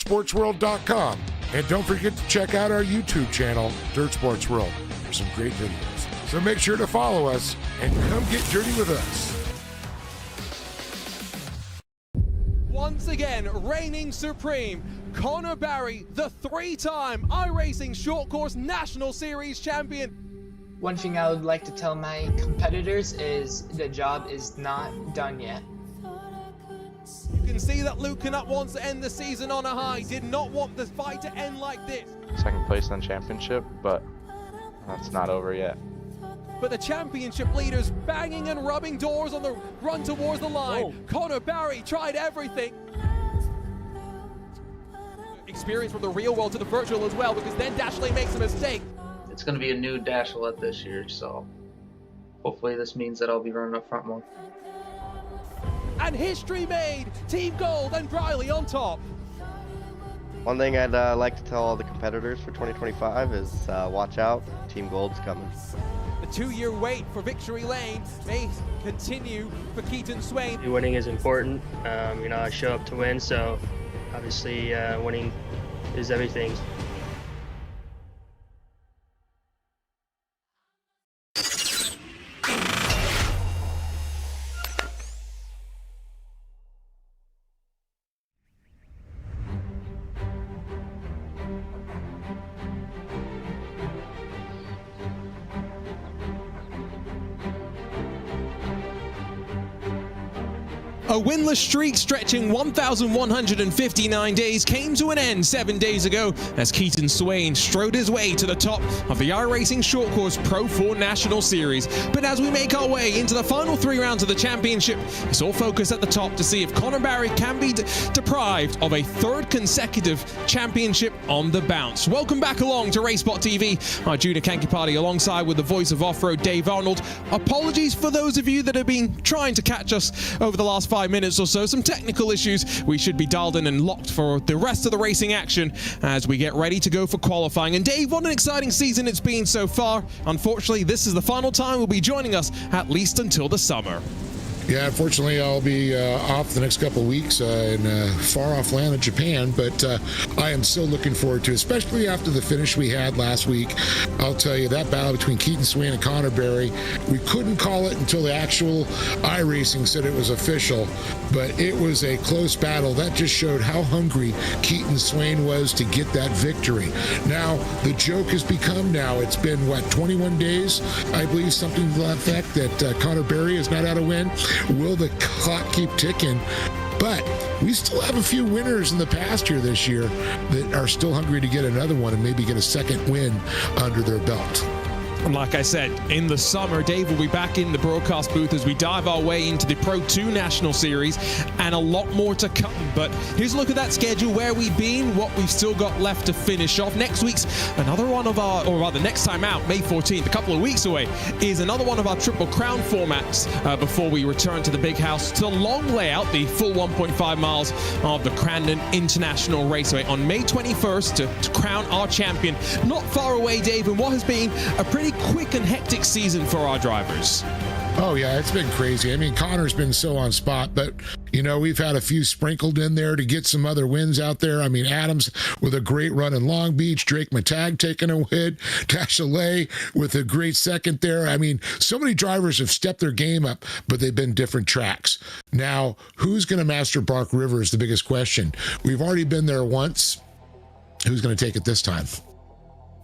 dirtsportsworld.com. And don't forget to check out our YouTube channel, Dirt Sports World, for some great videos. So make sure to follow us and come get dirty with us. Once again, reigning supreme, Connor Barry, the three-time iRacing Short Course National Series champion. One thing I would like to tell my competitors is the job is not done yet. You can see that Luke Canutt wants to end the season on a high, did not want the fight to end like this. Second place on championship, but that's not over yet. But the championship leaders banging and rubbing doors on the run towards the line. Oh. Connor Barry tried everything. Experience from the real world to the virtual as well, because then Dashley makes a mistake. It's going to be a new Dashlette this year, so hopefully this means that I'll be running up front more. And history made! Team Gold and Briley on top. One thing I'd like to tell all the competitors for 2025 is watch out, Team Gold's coming. The 2-year wait for Victory Lane may continue for Keaton Swain. Winning is important. You know, I show up to win, so obviously winning is everything. A winless streak stretching 1,159 days came to an end 7 days ago as Keaton Swain strode his way to the top of the iRacing Short Course Pro 4 National Series. But as we make our way into the final 3 rounds of the championship, it's all focused at the top to see if Connor Barry can be deprived of a 3rd consecutive championship on the bounce. Welcome back along to RaceSpotTV. I'm Judah Kankipati alongside with the voice of off-road Dave Arnold. Apologies for those of you that have been trying to catch us over the last 5 minutes or so. Some technical issues. We should be dialed in and locked for the rest of the racing action as we get ready to go for qualifying. And Dave, what an exciting season it's been so far. Unfortunately, this is the final time we'll be joining us, at least until the summer. Yeah, unfortunately, I'll be off the next couple of weeks in far-off land of Japan, but I am still looking forward to it, especially after the finish we had last week. I'll tell you, that battle between Keaton Swain and Connor Barry, we couldn't call it until the actual iRacing said it was official, but it was a close battle. That just showed how hungry Keaton Swain was to get that victory. Now, the joke has become now, it's been, what, 21 days, I believe, something to that effect, that Connor Barry is not out of win. Will the clock keep ticking? But we still have a few winners in the past here this year that are still hungry to get another one and maybe get a second win under their belt. And like I said, in the summer, Dave will be back in the broadcast booth as we dive our way into the Pro 2 National Series, and a lot more to come. But here's a look at that schedule, where we've been, what we've still got left to finish off. Next week's another one of our, or rather next time out, May 14th, a couple of weeks away, is another one of our Triple Crown formats before we return to the big house to long layout, the full 1.5 miles of the Crandon International Raceway on May 21st to crown our champion. Not far away, Dave, in what has been a pretty quick and hectic season for our drivers. Oh yeah, it's been crazy. I mean, Connor's been so on spot, but you know, we've had a few sprinkled in there to get some other wins out there. I mean, Adams with a great run in Long Beach, Drake Matag taking a win, Dashley with a great second there. I mean, so many drivers have stepped their game up, but they've been different tracks. Now, who's going to master Bark River is the biggest question. We've already been there once. Who's going to take it this time?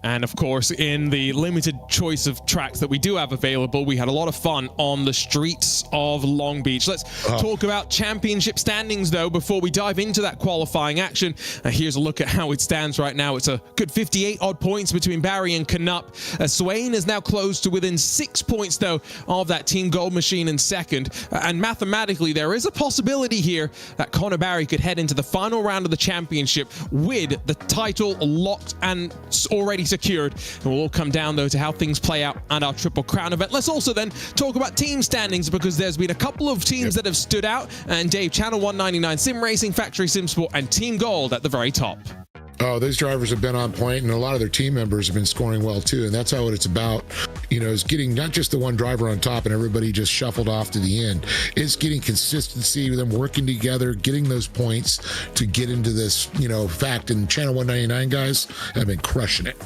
And of course, in the limited choice of tracks that we do have available, we had a lot of fun on the streets of Long Beach. Let's talk about championship standings, though, before we dive into that qualifying action. Here's a look at how it stands right now. It's a good 58 odd points between Barry and Canutt. Swain is now close to within 6 points, though, of that Team Gold machine in second. And mathematically, there is a possibility here that Connor Barry could head into the final round of the championship with the title locked and already secured. It will all come down, though, to how things play out at our Triple Crown event. Let's also then talk about team standings, because there's been a couple of teams that have stood out, and Dave, Channel 199 Sim Racing, Factory Sim Sport, and Team Gold at the very top. Oh, those drivers have been on point, and a lot of their team members have been scoring well too. And that's how it's about, is getting not just the one driver on top and everybody just shuffled off to the end. It's getting consistency, them working together, getting those points to get into this, fact. And Channel 199 guys have been crushing it.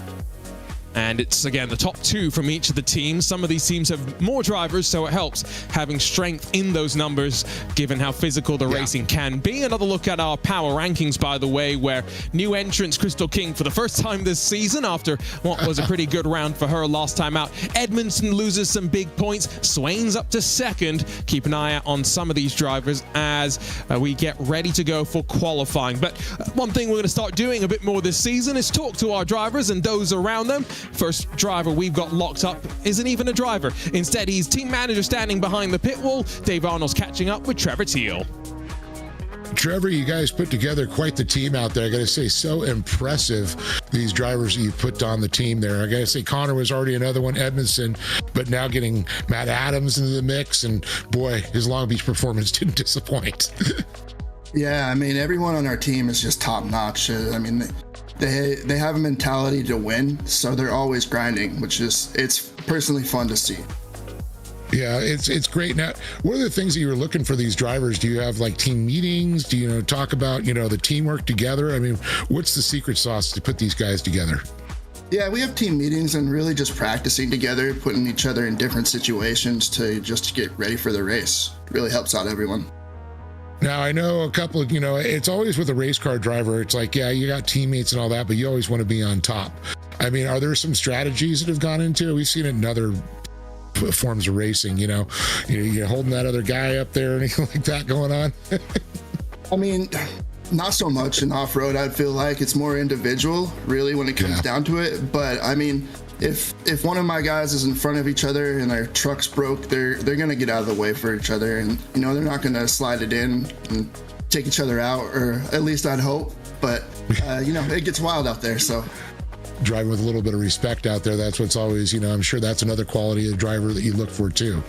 And it's, again, the top 2 from each of the teams. Some of these teams have more drivers, so it helps having strength in those numbers, given how physical the racing can be. Another look at our power rankings, by the way, where new entrants Crystal King for the first time this season after what was a pretty good round for her last time out. Edmondson loses some big points. Swain's up to 2nd. Keep an eye out on some of these drivers as we get ready to go for qualifying. But one thing we're going to start doing a bit more this season is talk to our drivers and those around them. First driver we've got locked up isn't even a driver. Instead, he's team manager standing behind the pit wall. Dave Arnold's catching up with Trevor Teal. Trevor, you guys put together quite the team out there. I got to say, so impressive, these drivers that you put on the team there. I got to say, Connor was already another one, Edmondson, but now getting Matt Adams into the mix, and boy, his Long Beach performance didn't disappoint. Yeah, I mean, everyone on our team is just top notch. I mean, they have a mentality to win, so they're always grinding, it's personally fun to see. Yeah, it's great. Now, what are the things that you were looking for these drivers? Do you have like team meetings? Do you talk about the teamwork together? I mean, what's the secret sauce to put these guys together? Yeah, we have team meetings and really just practicing together, putting each other in different situations to get ready for the race. It really helps out everyone. Now, I know a couple of, it's always with a race car driver. It's like, yeah, you got teammates and all that, but you always want to be on top. I mean, are there some strategies that have gone into it? We've seen it in other forms of racing, you're holding that other guy up there or anything like that going on? I mean, not so much in off-road. I feel like it's more individual, really, when it comes down to it. But I mean, if one of my guys is in front of each other and their truck's broke, they're gonna get out of the way for each other, and they're not gonna slide it in and take each other out, or at least I'd hope. But it gets wild out there, so. Driving with a little bit of respect out there, that's what's always, I'm sure that's another quality of the driver that you look for too.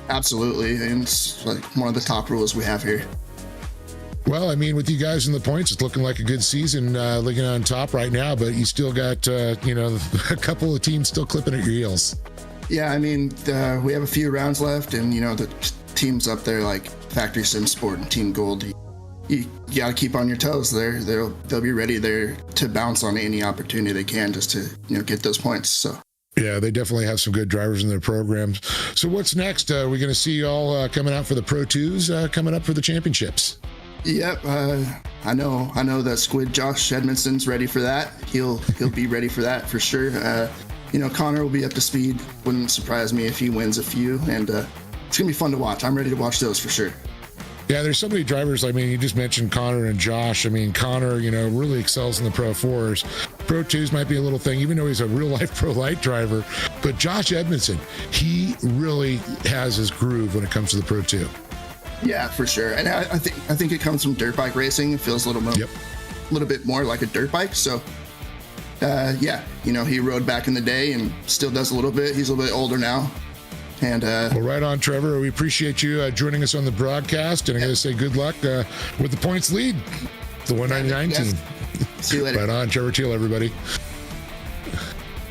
Absolutely, and it's like one of the top rules we have here. Well, I mean, with you guys in the points, it's looking like a good season, looking on top right now, but you still got, a couple of teams still clipping at your heels. Yeah, I mean, we have a few rounds left, and, the teams up there like Factory Sim Sport and Team Gold, you got to keep on your toes. They'll be ready there to bounce on any opportunity they can just to, get those points, so. Yeah, they definitely have some good drivers in their programs. So what's next? We're going to see you all coming out for the Pro 2s, coming up for the championships. Yep, I know that Squid Josh Edmondson's ready for that. He'll be ready for that for sure. Connor will be up to speed. Wouldn't surprise me if he wins a few, and it's gonna be fun to watch. I'm ready to watch those for sure. Yeah, there's so many drivers. I mean, you just mentioned Connor and Josh. I mean, Connor, really excels in the Pro 4s. Pro 2s might be a little thing, even though he's a real-life Pro Light driver. But Josh Edmondson, he really has his groove when it comes to the Pro 2. Yeah, for sure. And I think it comes from dirt bike racing. It feels a little bit more like a dirt bike. So, he rode back in the day and still does a little bit. He's a little bit older now. And well, right on, Trevor. We appreciate you joining us on the broadcast, and I'm going to say good luck with the points lead, the 199 team. See you later. Right on, Trevor Teal, everybody.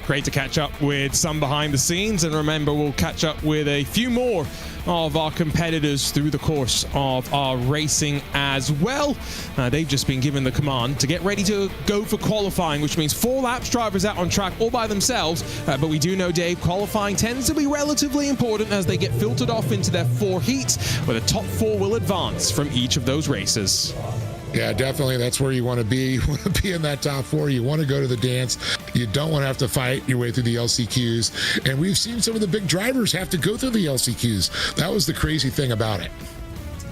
Great to catch up with some behind the scenes, and remember, we'll catch up with a few more of our competitors through the course of our racing as well. They've just been given the command to get ready to go for qualifying, which means 4 laps, drivers out on track all by themselves. But we do know, Dave, qualifying tends to be relatively important as they get filtered off into their 4 heats, where the top 4 will advance from each of those races. Yeah, definitely. That's where you want to be. You want to be in that top 4. You want to go to the dance. You don't want to have to fight your way through the LCQs. And we've seen some of the big drivers have to go through the LCQs. That was the crazy thing about it.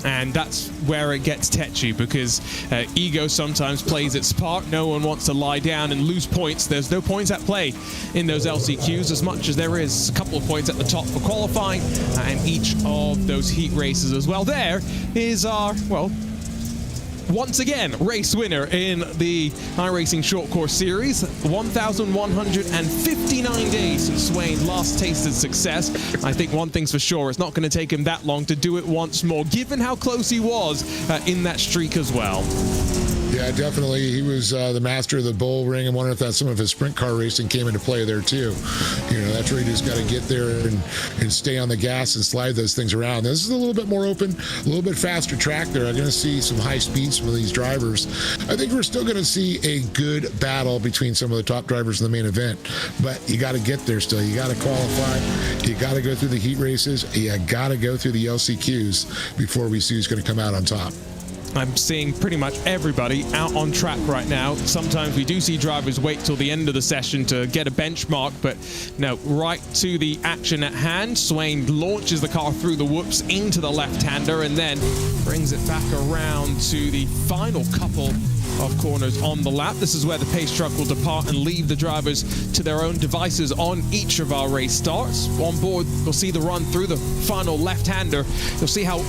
And that's where it gets tetchy, because ego sometimes plays its part. No one wants to lie down and lose points. There's no points at play in those LCQs as much as there is a couple of points at the top for qualifying and each of those heat races as well. There is our, once again, race winner in the iRacing Short Course Series. 1,159 days since Swain last tasted success. I think one thing's for sure, it's not going to take him that long to do it once more, given how close he was in that streak as well. Yeah, Yeah, definitely. He was the master of the bull ring. I wonder if that some of his sprint car racing came into play there too. You know, that's where you just got to get there and stay on the gas and slide those things around. This is a little bit more open, a little bit faster track there. I'm going to see some high speeds from these drivers. I think we're still going to see a good battle between some of the top drivers in the main event, but you got to get there still. You got to qualify. You got to go through the heat races. You got to go through the LCQs before we see who's going to come out on top. I'm seeing pretty much everybody out on track right now. Sometimes we do see drivers wait till the end of the session to get a benchmark, but no, right to the action at hand. Swain launches the car through the whoops into the left-hander and then brings it back around to the final couple of corners on the lap. This is where the pace truck will depart and leave the drivers to their own devices on each of our race starts. On board, you'll see the run through the final left-hander. You'll see how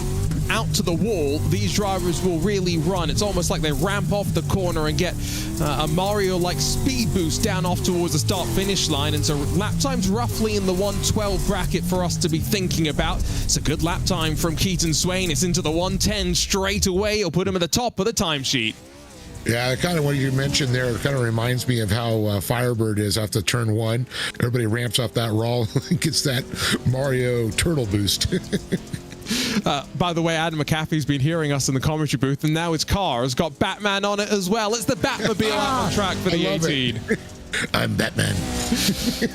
out to the wall these drivers will really run. It's almost like they ramp off the corner and get a Mario-like speed boost down off towards the start-finish line, and so lap time's roughly in the 1:12 bracket for us to be thinking about. It's a good lap time from Keaton Swain. It's into the 1:10 straight away. It'll put him at the top of the timesheet. Yeah, kind of what you mentioned there kind of reminds me of how Firebird is after turn one. Everybody ramps off that roll and gets that Mario turtle boost. By the way, Adam McAfee's been hearing us in the commentary booth, and now his car has got Batman on it as well. It's the Batmobile out on track for the 18. I'm Batman.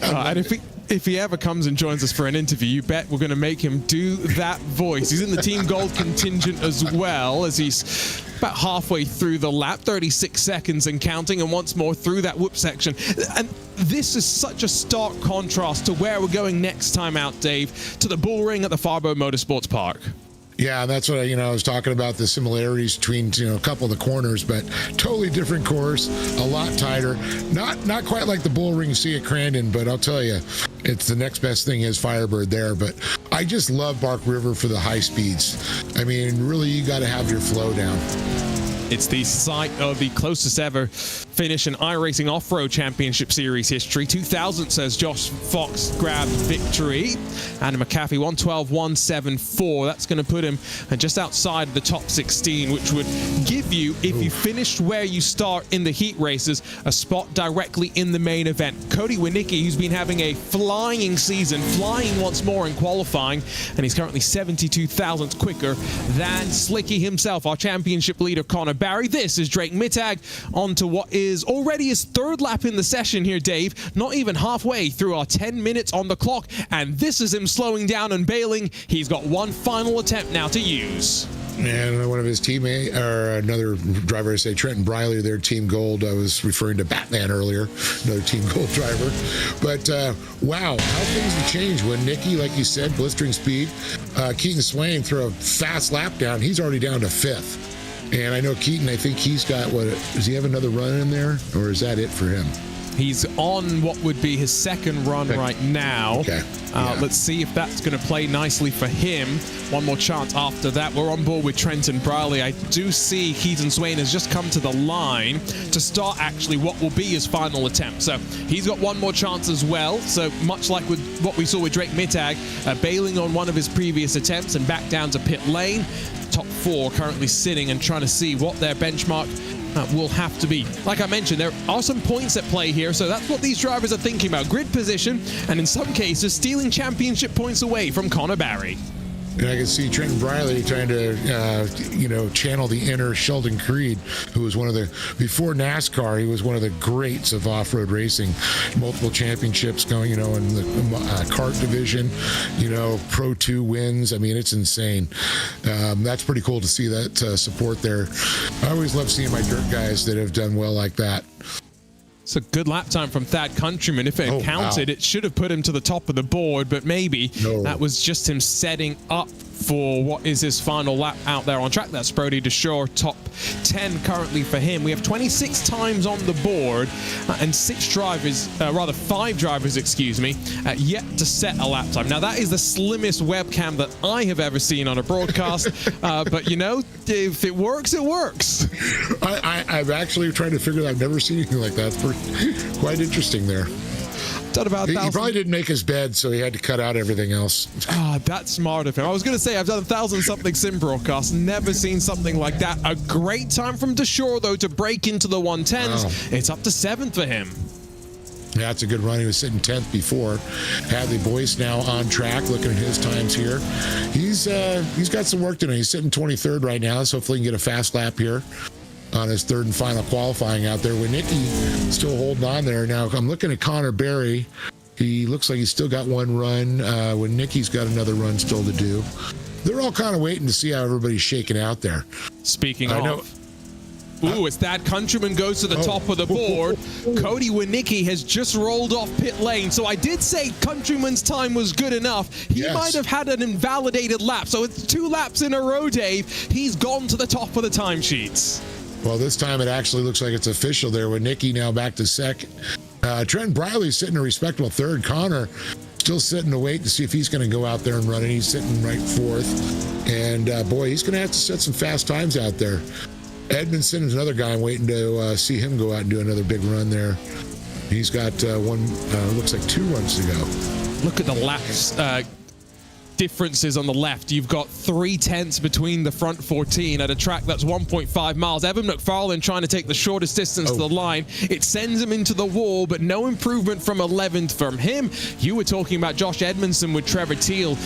And if he ever comes and joins us for an interview, you bet we're going to make him do that voice. He's in the Team Gold contingent as well, as he's about halfway through the lap, 36 seconds and counting, and once more through that whoop section. And this is such a stark contrast to where we're going next time out, Dave, to the bull ring at the Farbo Motorsports Park. Yeah, that's what I was talking about, the similarities between a couple of the corners, but totally different course, a lot tighter. Not quite like the bull ring you see at Crandon, but I'll tell you, it's the next best thing is Firebird there. But I just love Bark River for the high speeds. I mean, really, you got to have your flow down. It's the site of the closest ever finish in iRacing Off-Road Championship Series history. 2000 says Josh Fox grabbed victory. Adam McAfee 1:12.174. That's going to put him just outside of the top 16, which would give you, if you finished where you start in the heat races, a spot directly in the main event. Cody Winicki, who's been having a flying season, flying once more in qualifying, and he's currently 72 thousandths quicker than Slicky himself, our championship leader, Connor Barry. This is Drake Mittag on to what is already his third lap in the session here, Dave. Not even halfway through our 10 minutes on the clock, and this is him slowing down and bailing. He's got one final attempt now to use. And one of his teammates, or another driver, I say Trenton Briley, their Team Gold. I was referring to Batman earlier, another Team Gold driver. But wow, how things have changed when Nicky, like you said, blistering speed. Keaton Swain threw a fast lap down. He's already down to 5th. And I know Keaton, I think he's got, does he have another run in there? Or is that it for him? He's on what would be his second run right now. Okay. Yeah. Let's see if that's going to play nicely for him. One more chance after that. We're on board with Trenton Briley. I do see Keaton Swain has just come to the line to start actually what will be his final attempt. So he's got one more chance as well. So much like with what we saw with Drake Mittag, bailing on one of his previous attempts and back down to pit lane. Top 4 currently sitting and trying to see what their benchmark will have to be. Like I mentioned, there are some points at play here, so that's what these drivers are thinking about. Grid position, and in some cases, stealing championship points away from Connor Barry. And I can see Trenton Briley trying to, channel the inner Sheldon Creed, who was one of the, before NASCAR, he was one of the greats of off-road racing. Multiple championships going, in the kart division, Pro 2 wins. I mean, it's insane. That's pretty cool to see that support there. I always love seeing my dirt guys that have done well like that. It's a good lap time from Thad Countryman. If it counted, it should have put him to the top of the board, but maybe that was just him setting up for what is his final lap out there on track. That's Brody DeShore, top 10 currently for him. We have 26 times on the board and 5 drivers, yet to set a lap time. Now, that is the slimmest webcam that I have ever seen on a broadcast, but if it works, it works. I've actually tried to figure it out. I've never seen anything like that. It's quite interesting there. Done about He 1,000. probably didn't make his bed, so he had to cut out everything else. Ah, that's smart of him. I was going to say, I've done 1,000-something sim broadcasts. Never seen something like that. A great time from Deshore, though, to break into the 110s. Wow. It's up to 7th for him. Yeah, that's a good run. He was sitting 10th before. Hadley Boyce now on track, looking at his times here. He's got some work to do. He's sitting 23rd right now, so hopefully he can get a fast lap here on his third and final qualifying out there. Winnicki still holding on there. Now, I'm looking at Connor Berry. He looks like he's still got one run. Winnicki's got another run still to do. They're all kind of waiting to see how everybody's shaking out there. Speaking I of... know. Ooh, as Thad Countryman goes to the top of the board, Cody Winnicki has just rolled off pit lane. So I did say Countryman's time was good enough. He might have had an invalidated lap. So it's 2 laps in a row, Dave. He's gone to the top of the timesheets. Well, this time it actually looks like it's official there. Winnicki now back to second. Trent Briley's sitting a respectable third. Connor still sitting to wait to see if he's going to go out there and run it. He's sitting right fourth. And boy, he's going to have to set some fast times out there. Edmondson is another guy I'm waiting to see him go out and do another big run there. He's got looks like 2 runs to go. Look at the laps differences on the left. You've got 0.3 between the front 14 at a track that's 1.5 miles. Evan McFarlane trying to take the shortest distance to the line. It sends him into the wall, but no improvement from 11th from him. You were talking about Josh Edmondson with Trevor Teal,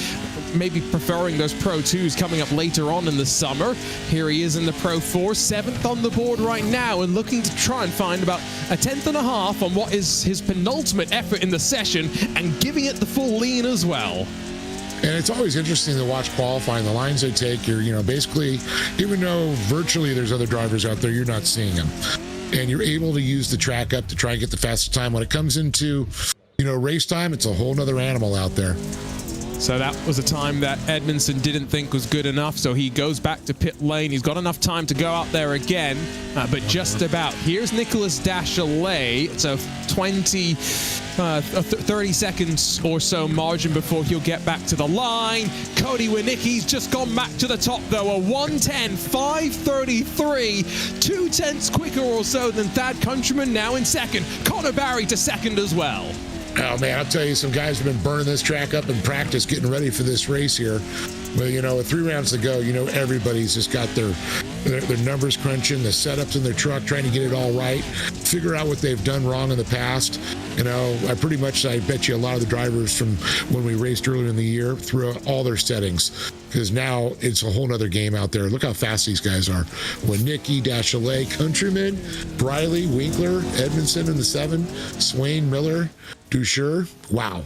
maybe preferring those Pro 2s coming up later on in the summer. Here he is in the Pro 4, 7th on the board right now, and looking to try and find about a 1/10.5 on what is his penultimate effort in the session, and giving it the full lean as well. And it's always interesting to watch qualifying. The lines they take, you're, basically, even though virtually there's other drivers out there, you're not seeing them. And you're able to use the track up to try and get the fastest time. When it comes into, race time, it's a whole nother animal out there. So that was a time that Edmondson didn't think was good enough, so he goes back to pit lane. He's got enough time to go out there again, but just about. Here's Nicholas Dachelet. So 30 seconds or so margin before he'll get back to the line. Cody Winnicki's just gone back to the top, though. A 1:10.533, 0.2 quicker or so than Thad Countryman, now in second. Connor Barry to second as well. Oh, man, I'll tell you, some guys have been burning this track up in practice, getting ready for this race here. Well, with 3 rounds to go, everybody's just got their numbers crunching, the setups in their truck, trying to get it all right, figure out what they've done wrong in the past. I bet you a lot of the drivers from when we raced earlier in the year threw out all their settings, because now it's a whole nother game out there. Look how fast these guys are. Winnicki, Dachelet, Countryman, Briley, Winkler, Edmondson in the 7, Swain, Miller, Dusher. Wow.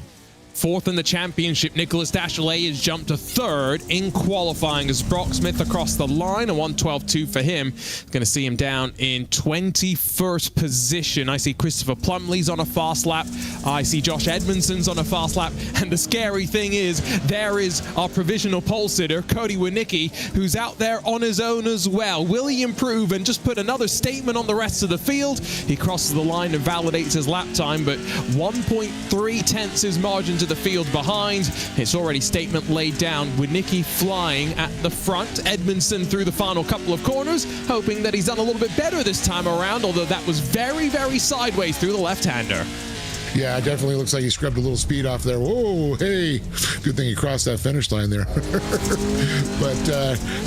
4th in the championship, Nicholas Dachelet has jumped to 3rd in qualifying as Brock Smith across the line, a 1:12.2 for him. Going to see him down in 21st position. I see Christopher Plumley's on a fast lap. I see Josh Edmondson's on a fast lap. And the scary thing is, there is our provisional pole sitter, Cody Winnicki, who's out there on his own as well. Will he improve and just put another statement on the rest of the field? He crosses the line and validates his lap time, but 1.3 his margin to the field behind. It's already statement laid down. Winnicki flying at the front. Edmondson through the final couple of corners, hoping that he's done a little bit better this time around, although that was very, very sideways through the left-hander. Yeah, it definitely looks like he scrubbed a little speed off there. Whoa, hey, good thing he crossed that finish line there. But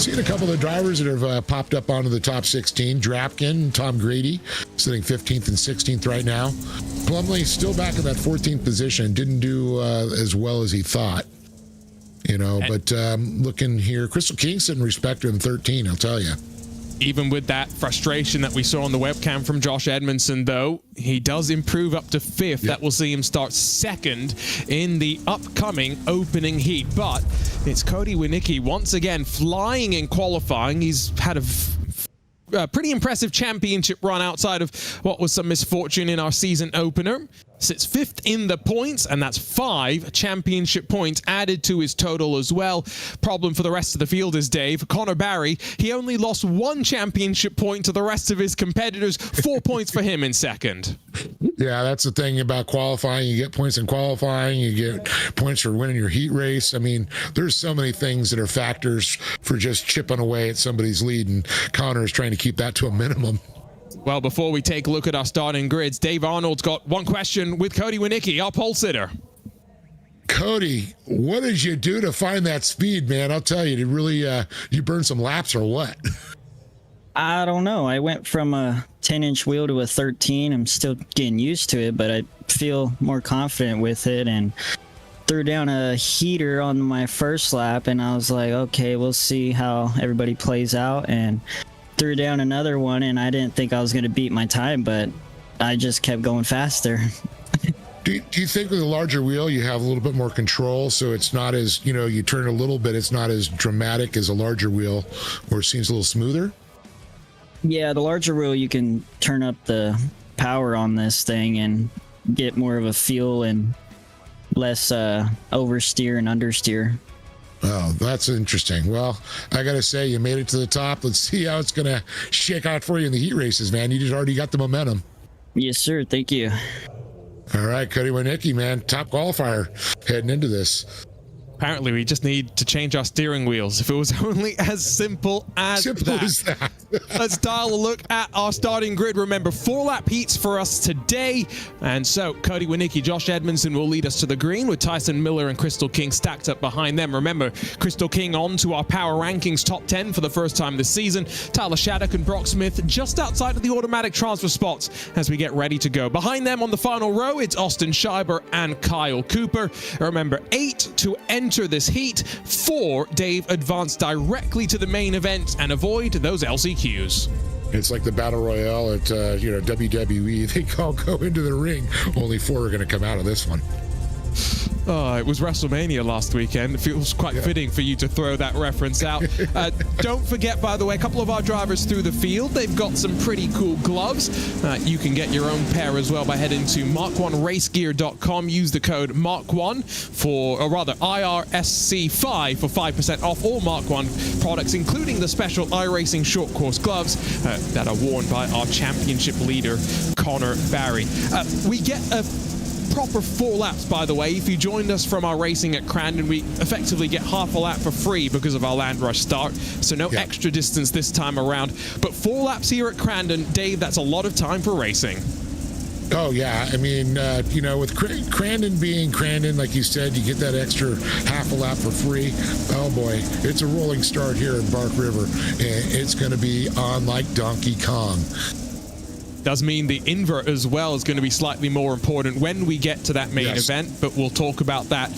seeing a couple of the drivers that have popped up onto the top 16, Drapkin, Tom Grady, sitting 15th and 16th right now. Plumley still back in that 14th position, didn't do as well as he thought. But looking here, Crystal King sitting respected in 13, I'll tell you. Even with that frustration that we saw on the webcam from Josh Edmondson, though, he does improve up to 5th. Yep. That will see him start 2nd in the upcoming opening heat. But it's Cody Winnicki once again flying in qualifying. He's had a pretty impressive championship run outside of what was some misfortune in our season opener. Sits 5th in the points, and that's 5 championship points added to his total as well. Problem for the rest of the field is, Dave, Connor Barry, he only lost 1 championship point to the rest of his competitors. 4 points for him in 2nd. Yeah, that's the thing about qualifying. You get points in qualifying, you get points for winning your heat race. I mean, there's so many things that are factors for just chipping away at somebody's lead, and Connor is trying to keep that to a minimum. Well, before we take a look at our starting grids, Dave Arnold's got one question with Cody Winicki, our pole sitter. Cody, what did you do to find that speed, man? I'll tell you, did really you burn some laps or what? I don't know. I went from a 10-inch wheel to a 13. I'm still getting used to it, but I feel more confident with it, and threw down a heater on my first lap, and I was like, okay, we'll see how everybody plays out, and threw down another one, and I didn't think I was going to beat my time, but I just kept going faster. Do you think with a larger wheel you have a little bit more control, so it's not as, you turn a little bit, it's not as dramatic as a larger wheel, or it seems a little smoother? Yeah, the larger wheel, you can turn up the power on this thing and get more of a feel and less oversteer and understeer. Oh, that's interesting. Well, I got to say, you made it to the top. Let's see how it's going to shake out for you in the heat races, man. You just already got the momentum. Yes, sir. Thank you. All right, Cody Winicki, man, top qualifier heading into this. Apparently, we just need to change our steering wheels. If it was only as simple as that. Let's dial a look at our starting grid. Remember, 4-lap heats for us today. And so, Cody Winicki, Josh Edmondson will lead us to the green with Tyson Miller and Crystal King stacked up behind them. Remember, Crystal King on to our power rankings top 10 for the first time this season. Tyler Shattuck and Brock Smith just outside of the automatic transfer spots as we get ready to go. Behind them on the final row, it's Austin Scheiber and Kyle Cooper. Remember, 8 to enter this heat. 4, Dave advanced directly to the main event and avoid those LCQs. It's like the battle royale at WWE. They all go into the ring. Only 4 are going to come out of this one. It was WrestleMania last weekend. It feels quite fitting for you to throw that reference out. Don't forget, by the way, a couple of our drivers through the field, they've got some pretty cool gloves. You can get your own pair as well by heading to Mark1racegear.com. Use the code Mark1 IRSC5 for 5% off all Mark 1 products, including the special iRacing short course gloves that are worn by our championship leader, Connor Barry. We get a proper 4 laps, by the way. If you joined us from our racing at Crandon, we effectively get half a lap for free because of our land rush start, so no extra distance this time around. But 4 laps here at Crandon, Dave, that's a lot of time for racing. Oh, yeah. I mean, with Crandon being Crandon, like you said, you get that extra half a lap for free. Oh, boy, it's a rolling start here in Bark River, and it's going to be on like Donkey Kong. Does mean the invert as well is going to be slightly more important when we get to that main event, but we'll talk about that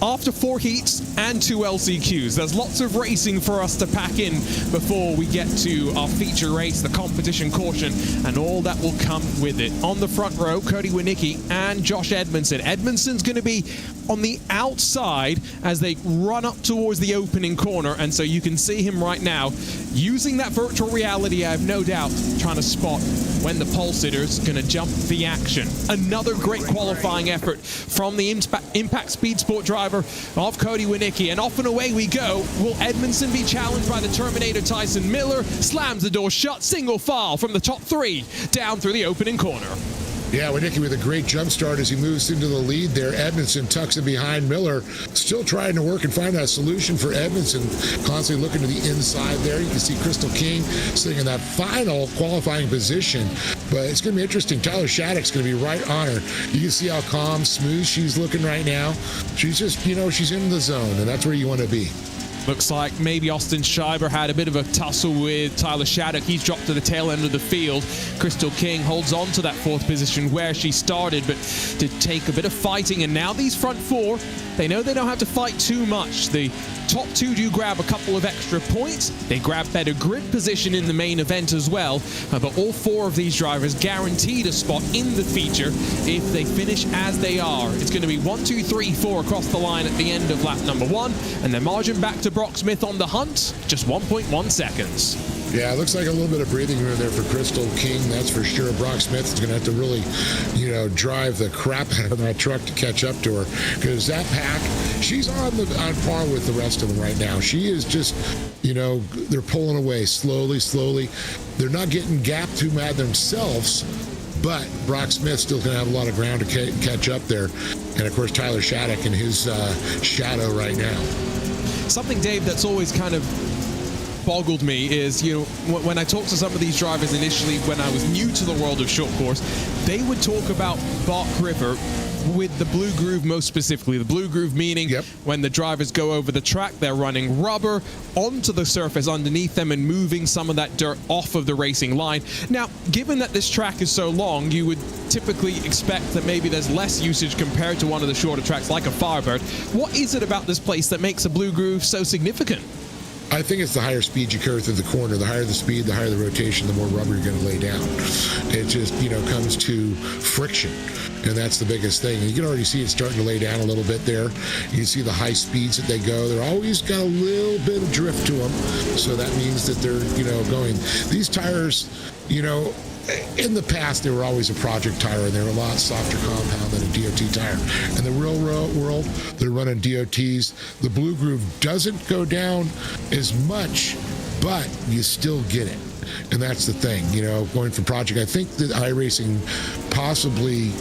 after 4 heats and 2 LCQs. There's lots of racing for us to pack in before we get to our feature race, the competition caution, and all that will come with it. On the front row, Cody Winicki and Josh Edmondson. Edmondson's going to be on the outside as they run up towards the opening corner, and so you can see him right now using that virtual reality, I have no doubt, trying to spot when the pole sitter's going to jump the action. Another great qualifying effort from the Impact Speed Sport driver of Cody Winicki, and off and away we go. Will Edmondson be challenged by the Terminator Tyson Miller? Slams the door shut, single file from the top 3 down through the opening corner. Yeah, Winicki with a great jump start as he moves into the lead there. Edmondson tucks it behind Miller, still trying to work and find that solution for Edmondson, constantly looking to the inside there. You can see Crystal King sitting in that final qualifying position, but it's going to be interesting. Tyler Shattuck's going to be right on her. You can see how calm, smooth she's looking right now. She's just, she's in the zone, and that's where you want to be. Looks like maybe Austin Scheiber had a bit of a tussle with Tyler Shattuck. He's dropped to the tail end of the field. Crystal King holds on to that 4th position where she started, but did take a bit of fighting. And now these front 4, they know they don't have to fight too much. The top 2 do grab a couple of extra points. They grab better grid position in the main event as well. But all 4 of these drivers guaranteed a spot in the feature if they finish as they are. It's going to be 1, 2, 3, 4 across the line at the end of lap number 1. And the margin back to Brock Smith on the hunt, just 1.1 seconds. Yeah, it looks like a little bit of breathing room there for Crystal King, that's for sure. Brock Smith is going to have to really, drive the crap out of that truck to catch up to her, because that pack, she's on par with the rest of them right now. She is just, they're pulling away slowly. They're not getting gapped too mad themselves, but Brock Smith's still going to have a lot of ground to catch up there. And, of course, Tyler Shattuck in his shadow right now. Something, Dave, that's always kind of boggled me is, when I talked to some of these drivers initially when I was new to the world of short course, they would talk about Bark River with the blue groove most specifically. The blue groove meaning when the drivers go over the track, they're running rubber onto the surface underneath them and moving some of that dirt off of the racing line. Now, given that this track is so long, you would typically expect that maybe there's less usage compared to one of the shorter tracks like a Firebird. What is it about this place that makes a blue groove so significant? I think it's the higher speed you carry through the corner. The higher the speed, the higher the rotation, the more rubber you're going to lay down. It just, comes to friction, and that's the biggest thing. And you can already see it starting to lay down a little bit there. You can see the high speeds that they go. They're always got a little bit of drift to them, so that means that they're, going. These tires, in the past, they were always a project tire, and they're a lot softer compound than a DOT tire. In the real world, they're running DOTs. The blue groove doesn't go down as much, but you still get it. And that's the thing, going from project. I think that iRacing possibly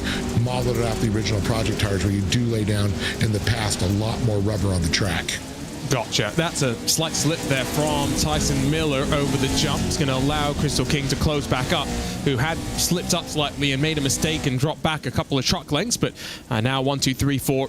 modeled it off the original project tires, where you do lay down in the past a lot more rubber on the track. Gotcha. That's a slight slip there from Tyson Miller over the jump. It's going to allow Crystal King to close back up, who had slipped up slightly and made a mistake and dropped back a couple of truck lengths. But now 1, 2, 3, 4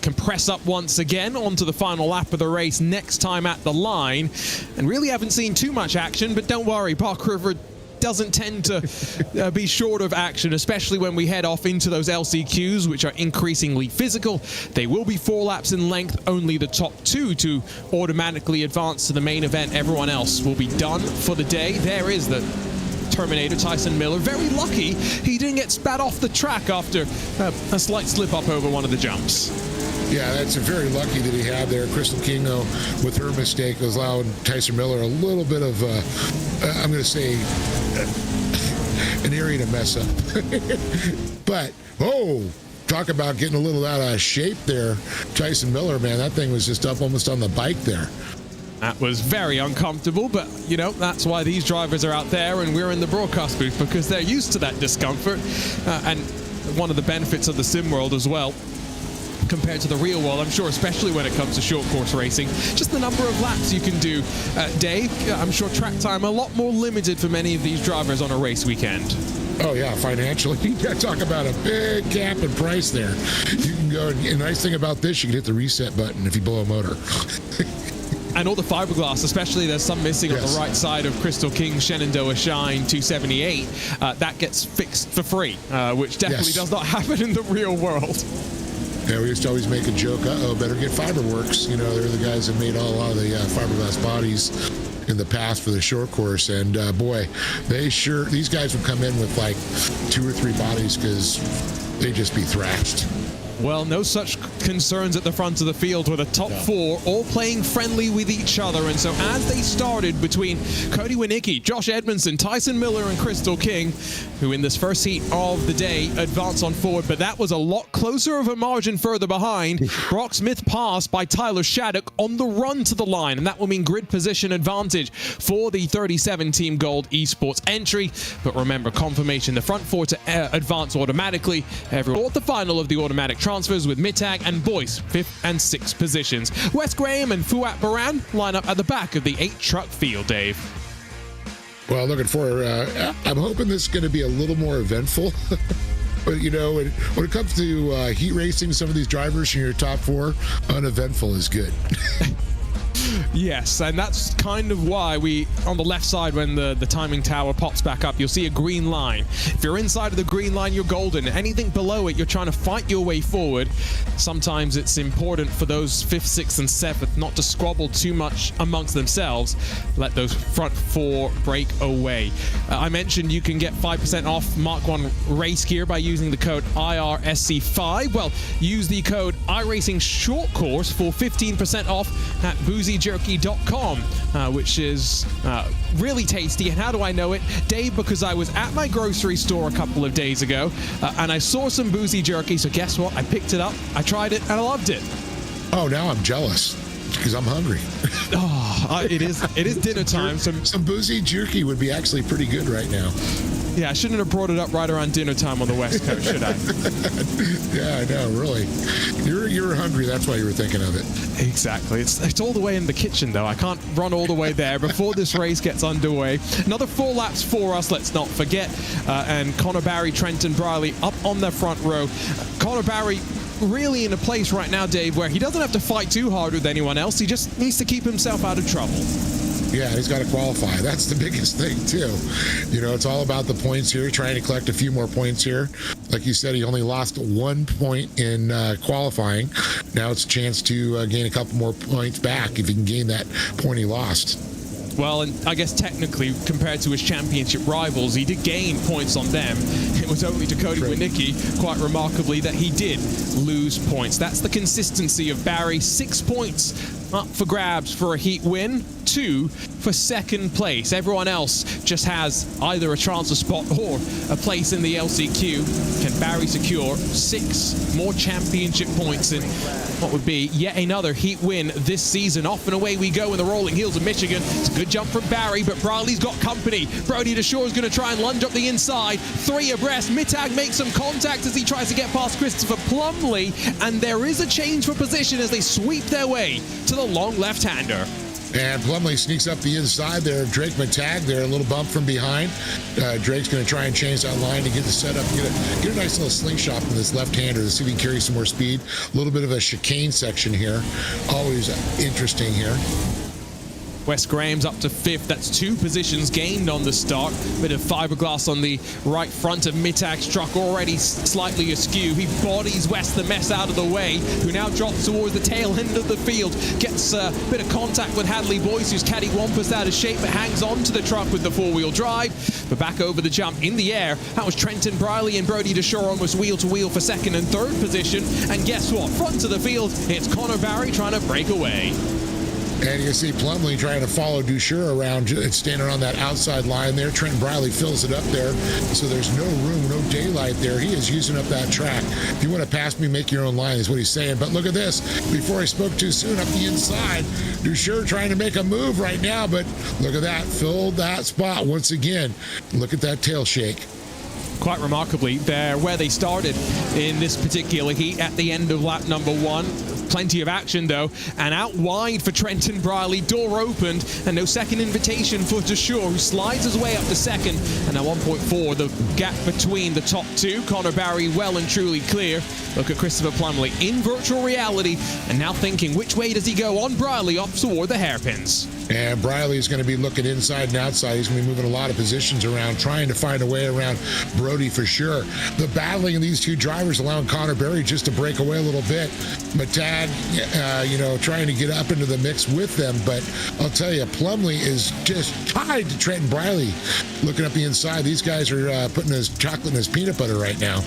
compress up once again onto the final lap of the race next time at the line. And really haven't seen too much action, but don't worry, Bark River doesn't tend to be short of action, especially when we head off into those LCQs, which are increasingly physical. They will be 4 laps in length, only the top 2 to automatically advance to the main event. Everyone else will be done for the day. There is the Terminator, Tyson Miller. Very lucky he didn't get spat off the track after a slight slip up over one of the jumps. Yeah, that's very lucky that he had there. Crystal King, though, with her mistake, was allowing Tyson Miller a little bit of, I'm going to say, an area to mess up. But, talk about getting a little out of shape there. Tyson Miller, man, that thing was just up almost on the bike there. That was very uncomfortable, but, that's why these drivers are out there and we're in the broadcast booth, because they're used to that discomfort. And one of the benefits of the sim world as well, compared to the real world, I'm sure, especially when it comes to short course racing, just the number of laps you can do. Dave, I'm sure track time a lot more limited for many of these drivers on a race weekend. Oh, yeah, financially, you got to talk about a big gap in price there. You can go, and the nice thing about this, you can hit the reset button if you blow a motor. And all the fiberglass, especially there's some missing on the right side of Crystal King's Shenandoah Shine 278, that gets fixed for free, which definitely does not happen in the real world. Yeah, we used to always make a joke, better get Fiberworks. They're the guys that made a lot of the fiberglass bodies in the past for the short course. And boy, these guys would come in with like 2 or 3 bodies because they'd just be thrashed. Well, no such concerns at the front of the field, with the top 4 all playing friendly with each other. And so as they started between Cody Winicki, Josh Edmondson, Tyson Miller and Crystal King, who in this first heat of the day advance on forward, but that was a lot closer of a margin further behind. Brock Smith passed by Tyler Shattuck on the run to the line, and that will mean grid position advantage for the 37 Team Gold Esports entry. But remember, confirmation, the front 4 to advance automatically. Everyone at the final of the automatic transfers with Mittag and Boyce 5th and 6th positions. Wes Graham and Fuat Baran line up at the back of the 8-truck field, Dave. Well, looking for, I'm hoping this is going to be a little more eventful. But, when it comes to heat racing, some of these drivers in your top 4, uneventful is good. Yes, and that's kind of why we, on the left side, when the timing tower pops back up, you'll see a green line. If you're inside of the green line, you're golden. Anything below it, you're trying to fight your way forward. Sometimes it's important for those 5th, 6th, and 7th not to squabble too much amongst themselves. Let those front 4 break away. I mentioned you can get 5% off Mark 1 race gear by using the code IRSC5. Well, use the code iRacing Short Course for 15% off at boozyjerky.com, which is really tasty. And how do I know it? Dave, because I was at my grocery store a couple of days ago and I saw some boozy jerky, so guess what? I picked it up, I tried it, and I loved it. Oh, now I'm jealous because I'm hungry. It is dinner time. Some boozy jerky would be actually pretty good right now. Yeah, I shouldn't have brought it up right around dinner time on the West Coast, should I? Yeah, I know, really. You were hungry, that's why you were thinking of it. Exactly. It's all the way in the kitchen, though. I can't run all the way there before this race gets underway. Another 4 laps for us, let's not forget. And Connor Barry, Trenton Briley up on their front row. Connor Barry really in a place right now, Dave, where he doesn't have to fight too hard with anyone else. He just needs to keep himself out of trouble. Yeah, he's got to qualify. That's the biggest thing, too. You know, it's all about the points here, trying to collect a few more points here. Like you said, he only lost 1 point in qualifying. Now it's a chance to gain a couple more points back if he can gain that point he lost. Well, and I guess technically, compared to his championship rivals, he did gain points on them. It was only to Cody Winicki, quite remarkably, that he did lose points. That's the consistency of Barry. 6 points up for grabs for a heat win, 2 for second place. Everyone else just has either a transfer spot or a place in the LCQ. Can Barry secure 6 more championship points in what would be yet another heat win this season? Off and away we go in the rolling hills of Michigan. It's a good jump from Barry, but Briley's got company. Brody DeShore is going to try and lunge up the inside. 3 abreast. Mittag makes some contact as he tries to get past Christopher Plumley, and there is a change for position as they sweep their way to the long left-hander. And Plumley sneaks up the inside there. Drake Mittag there, a little bump from behind. Drake's going to try and change that line to get the setup, get a nice little slingshot from this left-hander to see if he can carry some more speed. A little bit of a chicane section here. Always interesting here. Wes Graham's up to 5th. That's 2 positions gained on the start. Bit of fiberglass on the right front of Mittag's truck, already slightly askew. He bodies Wes the mess out of the way, who now drops towards the tail end of the field. Gets a bit of contact with Hadley Boyce, who's cattywampus out of shape, but hangs on to the truck with the 4-wheel drive. But back over the jump in the air, that was Trenton Briley and Brody DeShore almost wheel to wheel for 2nd and 3rd position. And guess what? Front of the field, it's Connor Barry trying to break away. And you can see Plumley trying to follow Dusher around, standing on that outside line there. Trenton Briley fills it up there, so there's no room, no daylight there. He is using up that track. If you want to pass me, make your own line is what he's saying. But look at this. Before I spoke too soon, up the inside, Dusher trying to make a move right now, but look at that. Filled that spot once again. Look at that tail shake. Quite remarkably, they're where they started in this particular heat at the end of lap number 1. Plenty of action, though, and out wide for Trenton Briley. Door opened, and no second invitation for DeShore, who slides his way up to 2nd. And now 1.4, the gap between the top 2. Connor Barry well and truly clear. Look at Christopher Plumley in virtual reality, and now thinking, which way does he go on Briley off toward the hairpins? And Briley is going to be looking inside and outside. He's going to be moving a lot of positions around, trying to find a way around Brody for sure. The battling of these 2 drivers allowing Connor Barry just to break away a little bit. Mittag, trying to get up into the mix with them. But I'll tell you, Plumley is just tied to Trenton Briley. Looking up the inside, these guys are putting his chocolate in his peanut butter right now.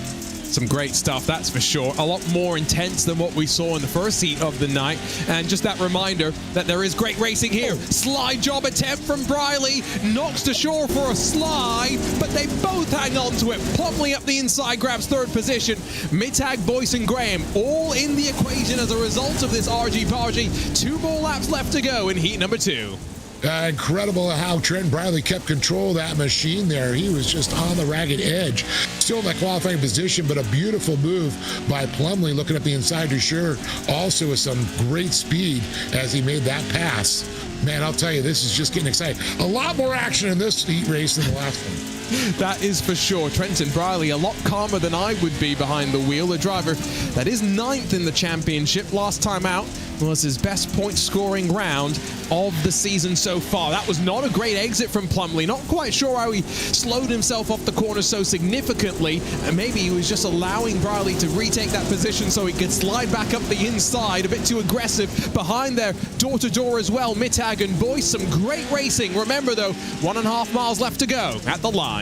Some great stuff, that's for sure. A lot more intense than what we saw in the first heat of the night. And just that reminder that there is great racing here. Slide job attempt from Briley. Knocks to shore for a slide, but they both hang on to it. Plumley up the inside, grabs 3rd position. Mittag, Boyce, and Graham all in the equation as a result of this argy-bargy. 2 more laps left to go in heat number 2. Incredible how Trenton Briley kept control of that machine there. He was just on the ragged edge. Still in that qualifying position, but a beautiful move by Plumley looking up the inside to sure. Also with some great speed as he made that pass. Man, I'll tell you, this is just getting exciting. A lot more action in this heat race than the last one. That is for sure. Trenton Briley a lot calmer than I would be behind the wheel. A driver that is 9th in the championship. Last time out was his best point scoring round of the season so far. That was not a great exit from Plumley. Not quite sure how he slowed himself off the corner so significantly. And maybe he was just allowing Briley to retake that position so he could slide back up the inside. A bit too aggressive behind there. Door to door as well. Mittag and Boyce, some great racing. Remember though, 1.5 miles left to go at the line.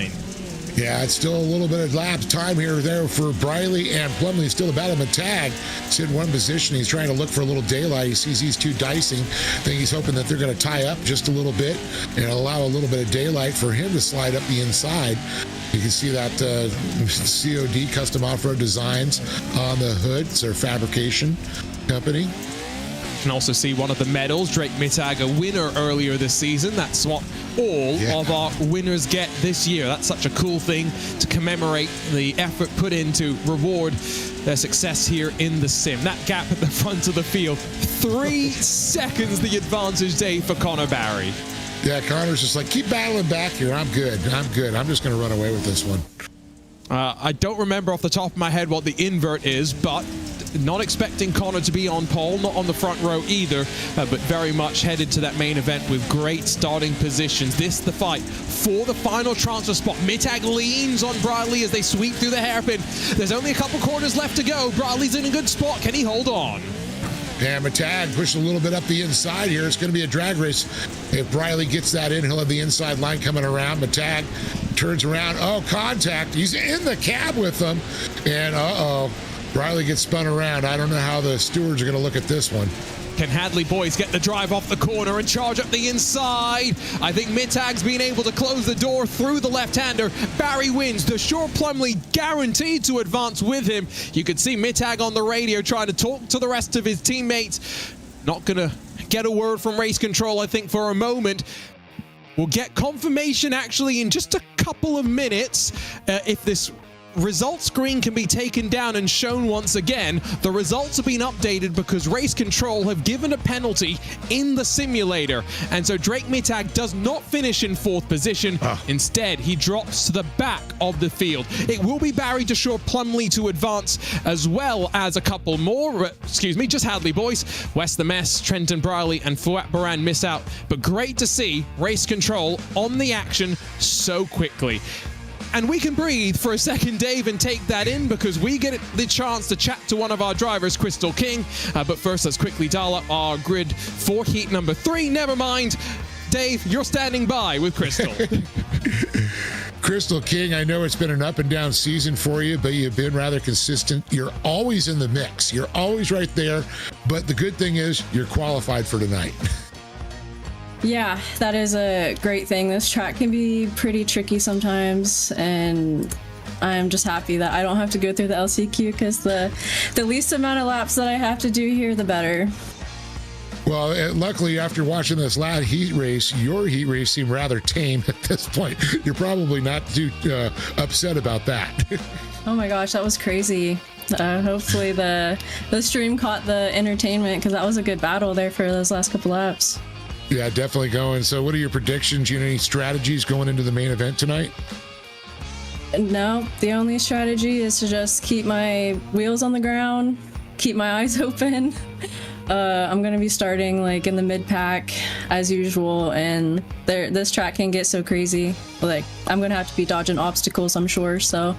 Yeah, it's still a little bit of lap time here there for Briley, and Plumley still a battle Mittag. He's in one position. He's trying to look for a little daylight. He sees these 2 dicing. I think he's hoping that they're going to tie up just a little bit and allow a little bit of daylight for him to slide up the inside. You can see that COD, Custom Off-Road Designs, on the hood. It's their fabrication company. can also see one of the medals. Drake Mittag, a winner earlier this season. That's what all of our winners get this year. That's such a cool thing to commemorate the effort put in to reward their success here in the sim. That gap at the front of the field, 3 seconds the advantage, Dave, for Connor Barry. Yeah, Connor's just like, keep battling back here. I'm good. I'm just going to run away with this one. I don't remember off the top of my head what the invert is, but not expecting Connor to be on pole, not on the front row either, but very much headed to that main event with great starting positions. This the fight for the final transfer spot. Mittag leans on Bradley as they sweep through the hairpin. There's only a couple corners left to go. Bradley's in a good spot. Can he hold on? Yeah, Mittag pushed a little bit up the inside here. It's going to be a drag race. If Briley gets that in, he'll have the inside line coming around. Mittag turns around. Oh, contact. He's in the cab with them. And Briley gets spun around. I don't know how the stewards are going to look at this one. Can Hadley boys get the drive off the corner and charge up the inside? I think Mittag's been able to close the door through the left-hander. Barry wins. The Shore Plumley guaranteed to advance with him. You could see Mittag on the radio trying to talk to the rest of his teammates. Not going to get a word from race control, I think, for a moment. We'll get confirmation actually in just a couple of minutes if this result screen can be taken down and shown once again. The results have been updated because race control have given a penalty in the simulator, and so Drake Mittag does not finish in 4th position. Instead, he drops to the back of the field. It will be Barry Shore Plumley to advance, as well as a couple more. Just Hadley boys. West the Mess, Trenton Briley, and Fouad Baran miss out, but great to see race control on the action so quickly. And we can breathe for a second, Dave, and take that in because we get the chance to chat to one of our drivers, Crystal King. But first, let's quickly dial up our grid for heat number 3. Never mind. Dave, you're standing by with Crystal. Crystal King, I know it's been an up and down season for you, but you've been rather consistent. You're always in the mix. You're always right there. But the good thing is you're qualified for tonight. Yeah, that is a great thing. This track can be pretty tricky sometimes, and I'm just happy that I don't have to go through the LCQ because the least amount of laps that I have to do here, the better. Well, luckily, after watching this last heat race, your heat race seemed rather tame at this point. You're probably not too upset about that. Oh my gosh, that was crazy. Hopefully the stream caught the entertainment because that was a good battle there for those last couple laps. Yeah, definitely going. So what are your predictions? You know, any strategies going into the main event tonight? No, the only strategy is to just keep my wheels on the ground, keep my eyes open. I'm going to be starting like in the mid-pack as usual, and this track can get so crazy. Like, I'm going to have to be dodging obstacles, I'm sure. So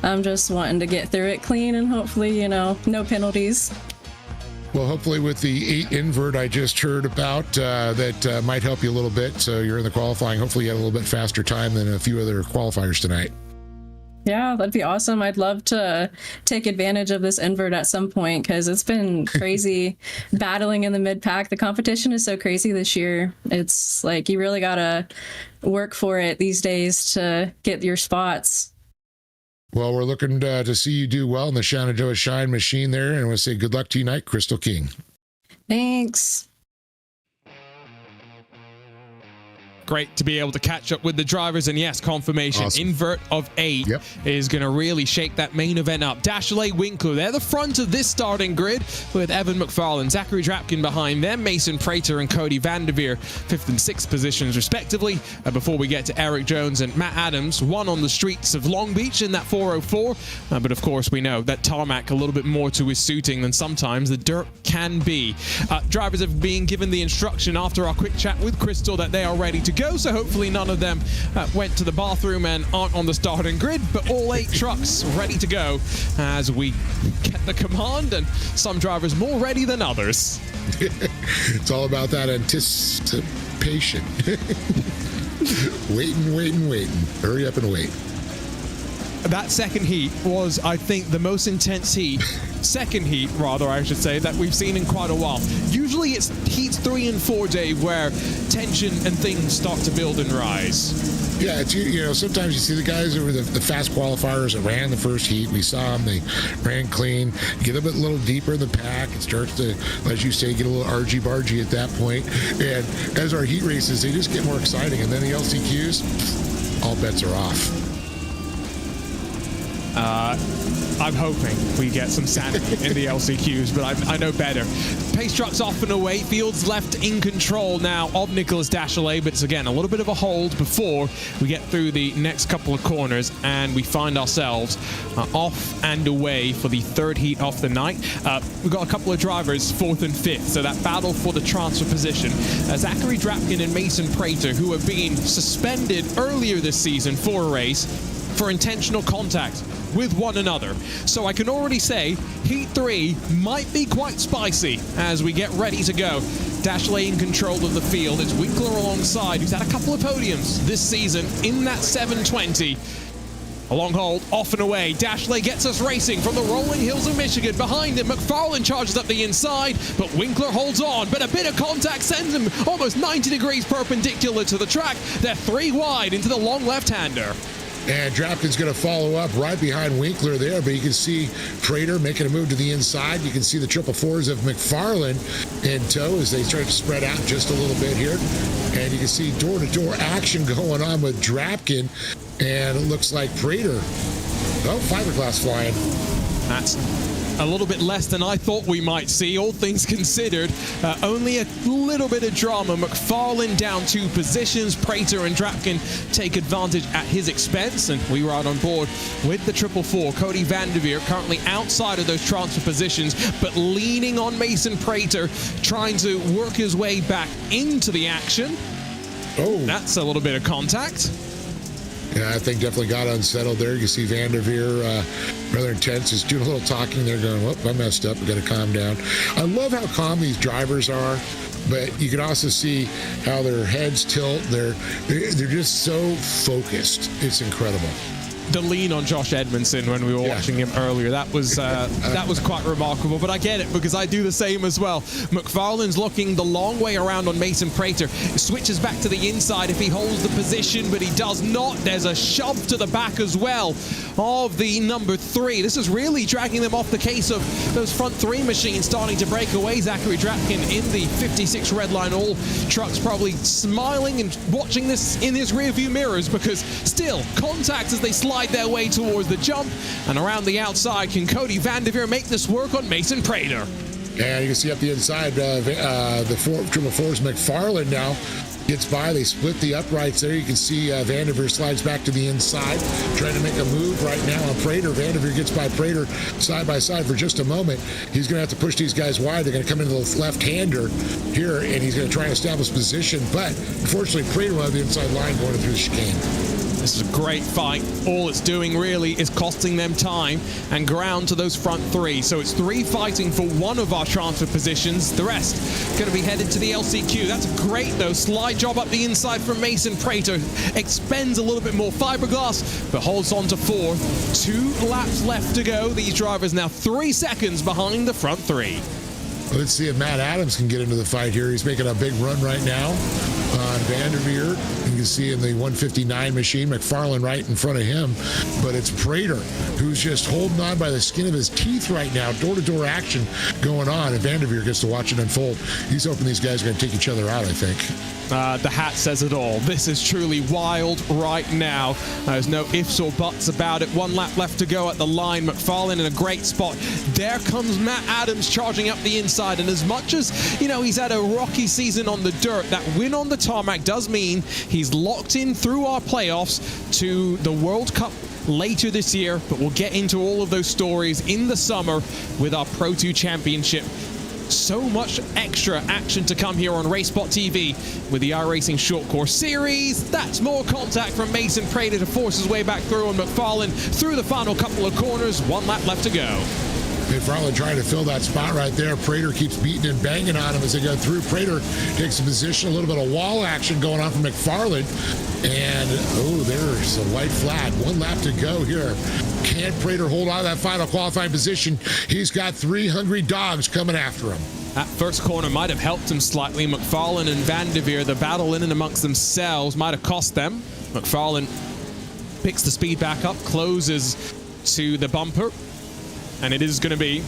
I'm just wanting to get through it clean and hopefully, you know, no penalties. Well, hopefully with the 8 invert I just heard about, that might help you a little bit. So you're in the qualifying. Hopefully you have a little bit faster time than a few other qualifiers tonight. Yeah, that'd be awesome. I'd love to take advantage of this invert at some point because it's been crazy battling in the mid-pack. The competition is so crazy this year. It's like you really got to work for it these days to get your spots. Well, we're looking to see you do well in the Shenandoah Shine machine there, and I want to say good luck to you tonight, Crystal King. Thanks. Great to be able to catch up with the drivers, and yes, confirmation. Awesome. Invert of 8 is going to really shake that main event up. Dashley Winkler, they're the front of this starting grid with Evan McFarlane, Zachary Drapkin behind them, Mason Prater and Cody Vanderveer, 5th and 6th positions respectively. Before we get to Eric Jones and Matt Adams, one on the streets of Long Beach in that 404. But of course, we know that tarmac a little bit more to his suiting than sometimes the dirt can be. Drivers have been given the instruction after our quick chat with Crystal that they are ready to go, so hopefully none of them went to the bathroom and aren't on the starting grid, but all 8 trucks ready to go as we get the command, and some drivers more ready than others. It's all about that anticipation. Waiting. Hurry up and wait. That second heat was, I think, the most intense heat second heat, rather, I should say, that we've seen in quite a while. Usually it's heats 3 and 4, Dave, where tension and things start to build and rise. Yeah, it's, you know, sometimes you see the guys over the fast qualifiers that ran the first heat. We saw them; they ran clean. Get a little deeper in the pack. It starts to, as you say, get a little argy-bargy at that point. And as our heat races, they just get more exciting. And then the LCQs, all bets are off. I'm hoping we get some sanity in the LCQs, but I know better. Pace truck's off and away. Fields left in control now of Nicholas Dachelet, but it's again a little bit of a hold before we get through the next couple of corners, and we find ourselves off and away for the third heat of the night. We've got a couple of drivers, 4th and 5th, so that battle for the transfer position. Zachary Drapkin and Mason Prater, who have been suspended earlier this season for a race for intentional contact with one another. So I can already say Heat 3 might be quite spicy as we get ready to go. Dachelet in control of the field. It's Winkler alongside, who's had a couple of podiums this season in that 720. A long hold, off and away. Dachelet gets us racing from the rolling hills of Michigan. Behind him, McFarlane charges up the inside, but Winkler holds on. But a bit of contact sends him almost 90 degrees perpendicular to the track. They're 3 wide into the long left-hander. And Drapkin's going to follow up right behind Winkler there, but you can see Prater making a move to the inside. You can see the 444s of McFarlane in tow as they start to spread out just a little bit here. And you can see door-to-door action going on with Drapkin, and it looks like Prater. Oh, fiberglass flying. That's a little bit less than I thought we might see, all things considered. Only a little bit of drama. McFarlane down 2 positions. Prater and Drapkin take advantage at his expense, and we ride on board with the 444. Cody Vanderveer currently outside of those transfer positions, but leaning on Mason Prater, trying to work his way back into the action. Oh, that's a little bit of contact. Yeah, I think definitely got unsettled there. You see Vanderveer, rather intense, is doing a little talking there, going, "Whoop, I messed up. We got to calm down." I love how calm these drivers are, but you can also see how their heads tilt. They're just so focused. It's incredible. The lean on Josh Edmondson when we were watching him earlier, that was quite remarkable. But I get it, because I do the same as well. McFarlane's looking the long way around on Mason Prater. He switches back to the inside if he holds the position, but he does not. There's a shove to the back as well of the number 3. This is really dragging them off the case of those front 3 machines starting to break away. Zachary Drapkin in the 56 red line. All trucks probably smiling and watching this in his rearview mirrors, because still contact as they slide their way towards the jump, and around the outside. Can Cody Vanderveer make this work on Mason Prater? And you can see up the inside, the 444's McFarlane now gets by. They split the uprights there. You can see Vanderveer slides back to the inside, trying to make a move right now on Prater. Vanderveer gets by Prater side by side for just a moment. He's going to have to push these guys wide. They're going to come into the left-hander here, and he's going to try and establish position. But unfortunately, Prater will have the inside line going through the chicane. This is a great fight. All it's doing really is costing them time and ground to those front 3. So it's 3 fighting for one of our transfer positions. The rest going to be headed to the LCQ. That's great, though. Slide job up the inside from Mason Prater. Expends a little bit more fiberglass, but holds on to 4. 2 laps left to go. These drivers now 3 seconds behind the front 3. Let's see if Matt Adams can get into the fight here. He's making a big run right now on Vanderveer. You can see in the 159 machine, McFarlane right in front of him. But it's Prater who's just holding on by the skin of his teeth right now. Door-to-door action going on, and Vanderveer gets to watch it unfold. He's hoping these guys are going to take each other out, I think. The hat says it all. This is truly wild right now. There's no ifs or buts about it. 1 lap left to go at the line. McFarlane in a great spot. There comes Matt Adams charging up the inside. And as much as, you know, he's had a rocky season on the dirt, that win on the tarmac does mean he's locked in through our playoffs to the World Cup later this year. But we'll get into all of those stories in the summer with our Pro 2 Championship. So much extra action to come here on RaceSpotTV with the iRacing Short Course Series. That's more contact from Mason Prater to force his way back through on McFarlane through the final couple of corners. 1 lap left to go. McFarland trying to fill that spot right there. Prater keeps beating and banging on him as they go through. Prater takes a position, a little bit of wall action going on from McFarland. And, oh, there's a white flag. 1 lap to go here. Can Prater hold on to that final qualifying position? He's got 3 hungry dogs coming after him. That first corner might have helped him slightly. McFarlane and Van der Veer, the battle in and amongst themselves might have cost them. McFarlane picks the speed back up, closes to the bumper, and it is going to be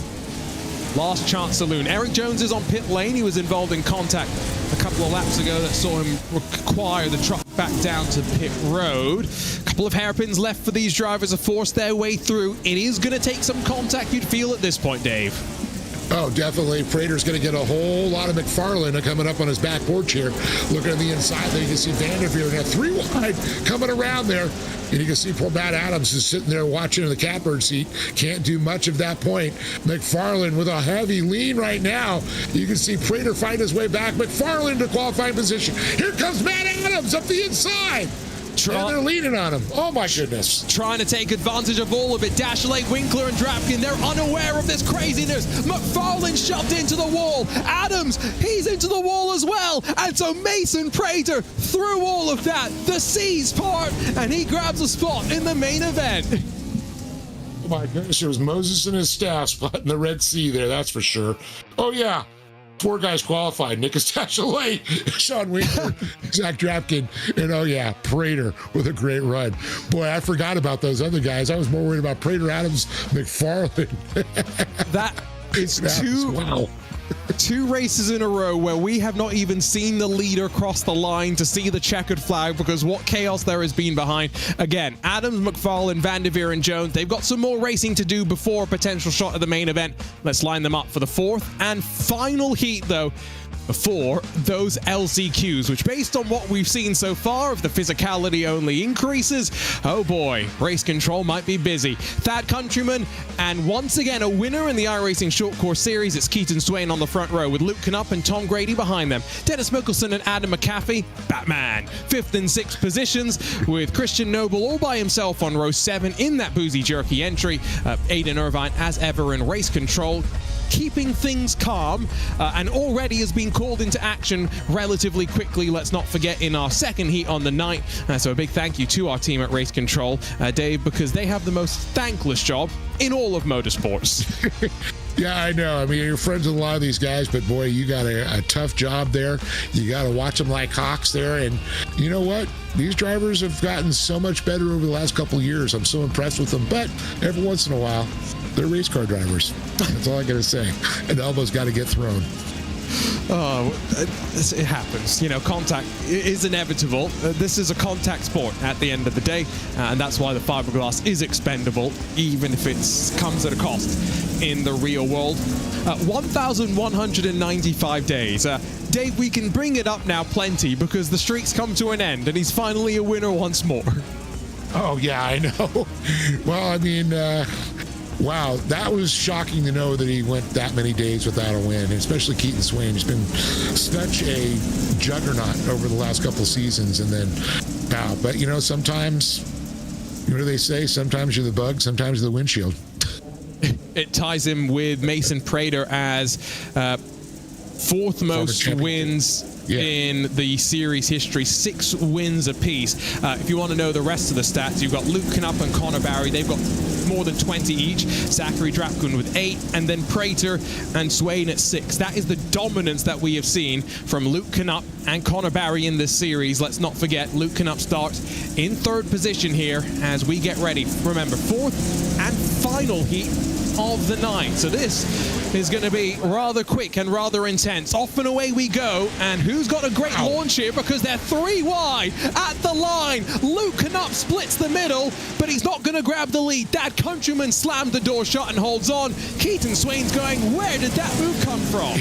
last chance saloon. Eric Jones is on pit lane. He was involved in contact a couple of laps ago that saw him require the truck back down to pit road. A couple of hairpins left for these drivers to force their way through. It is going to take some contact, you'd feel, at this point, Dave. Oh, definitely. Prater's going to get a whole lot of McFarlane coming up on his back porch here. Looking on the inside there, you can see Van der Veer now 3 wide coming around there. And you can see poor Matt Adams is sitting there watching in the catbird seat. Can't do much of that point. McFarlane with a heavy lean right now. You can see Prater find his way back. McFarlane to qualifying position. Here comes Matt Adams up the inside. And they're leaning on him. Oh, my goodness. Trying to take advantage of all of it. Dashley, Winkler, and Drapkin, they're unaware of this craziness. McFarlane shoved into the wall. Adams, he's into the wall as well. And so Mason Prater, through all of that, the seas part, and he grabs a spot in the main event. Oh, my goodness. It was Moses and his staff spot in the Red Sea there, that's for sure. Oh, yeah. 4 guys qualified. Nick Estachelay, Sean Winkler, Zach Drapkin, and oh yeah, Prater with a great run. Boy, I forgot about those other guys. I was more worried about Prater, Adams, McFarlane. That is wow. 2 races in a row where we have not even seen the leader cross the line to see the checkered flag, because what chaos there has been behind. Again, Adams, McFarlane, Van der Veer, and Jones, they've got some more racing to do before a potential shot at the main event. Let's line them up for the 4th and final heat, though, for those LCQs, which, based on what we've seen so far, if the physicality only increases, oh boy, race control might be busy. Thad Countryman, and once again a winner in the iRacing Short Course Series. It's Keaton Swain on the front row with Luke Knupp and Tom Grady behind them. Dennis Mickelson and Adam McAfee, Batman. 5th and 6th positions with Christian Noble all by himself on row 7 in that boozy jerky entry. Aidan Irvine, as ever, in race control, keeping things calm, and already has been called into action relatively quickly. Let's not forget, in our second heat on the night. So a big thank you to our team at Race Control, Dave, because they have the most thankless job in all of motorsports. Yeah, I know. I mean, you're friends with a lot of these guys, but boy, you got a tough job there. You got to watch them like hawks there. And you know what? These drivers have gotten so much better over the last couple of years. I'm so impressed with them. But every once in a while, they're race car drivers. That's all I got to say. An elbow's got to get thrown. Oh, it happens. You know, contact is inevitable. This is a contact sport at the end of the day, and that's why the fiberglass is expendable, even if it comes at a cost in the real world. 1,195 days. Dave, we can bring it up now plenty, because the streak's come to an end, and he's finally a winner once more. Oh, yeah, I know. Well, I mean, wow, that was shocking to know that he went that many days without a win, especially Keaton Swain. He's been such a juggernaut over the last couple of seasons, and then, wow. But, you know, sometimes, what do they say? Sometimes you're the bug, sometimes you're the windshield. It ties him with Mason Prater as 4th most wins in the series history, 6 wins apiece. If you want to know the rest of the stats, you've got Luke Knupp and Connor Barry. They've got more than 20 each. Zachary Drapkin with 8, and then Prater and Swain at 6. That is the dominance that we have seen from Luke Knupp and Connor Barry in this series. Let's not forget, Luke Knupp starts in 3rd position here as we get ready. Remember, 4th and final heat of the night. So this is going to be rather quick and rather intense. Off and away we go, and who's got a great launch here, because they're 3 wide at the line. Luke Knupp splits the middle, but he's not going to grab the lead. That Countryman slammed the door shut and holds on. Keaton Swain's going, where did that move come from?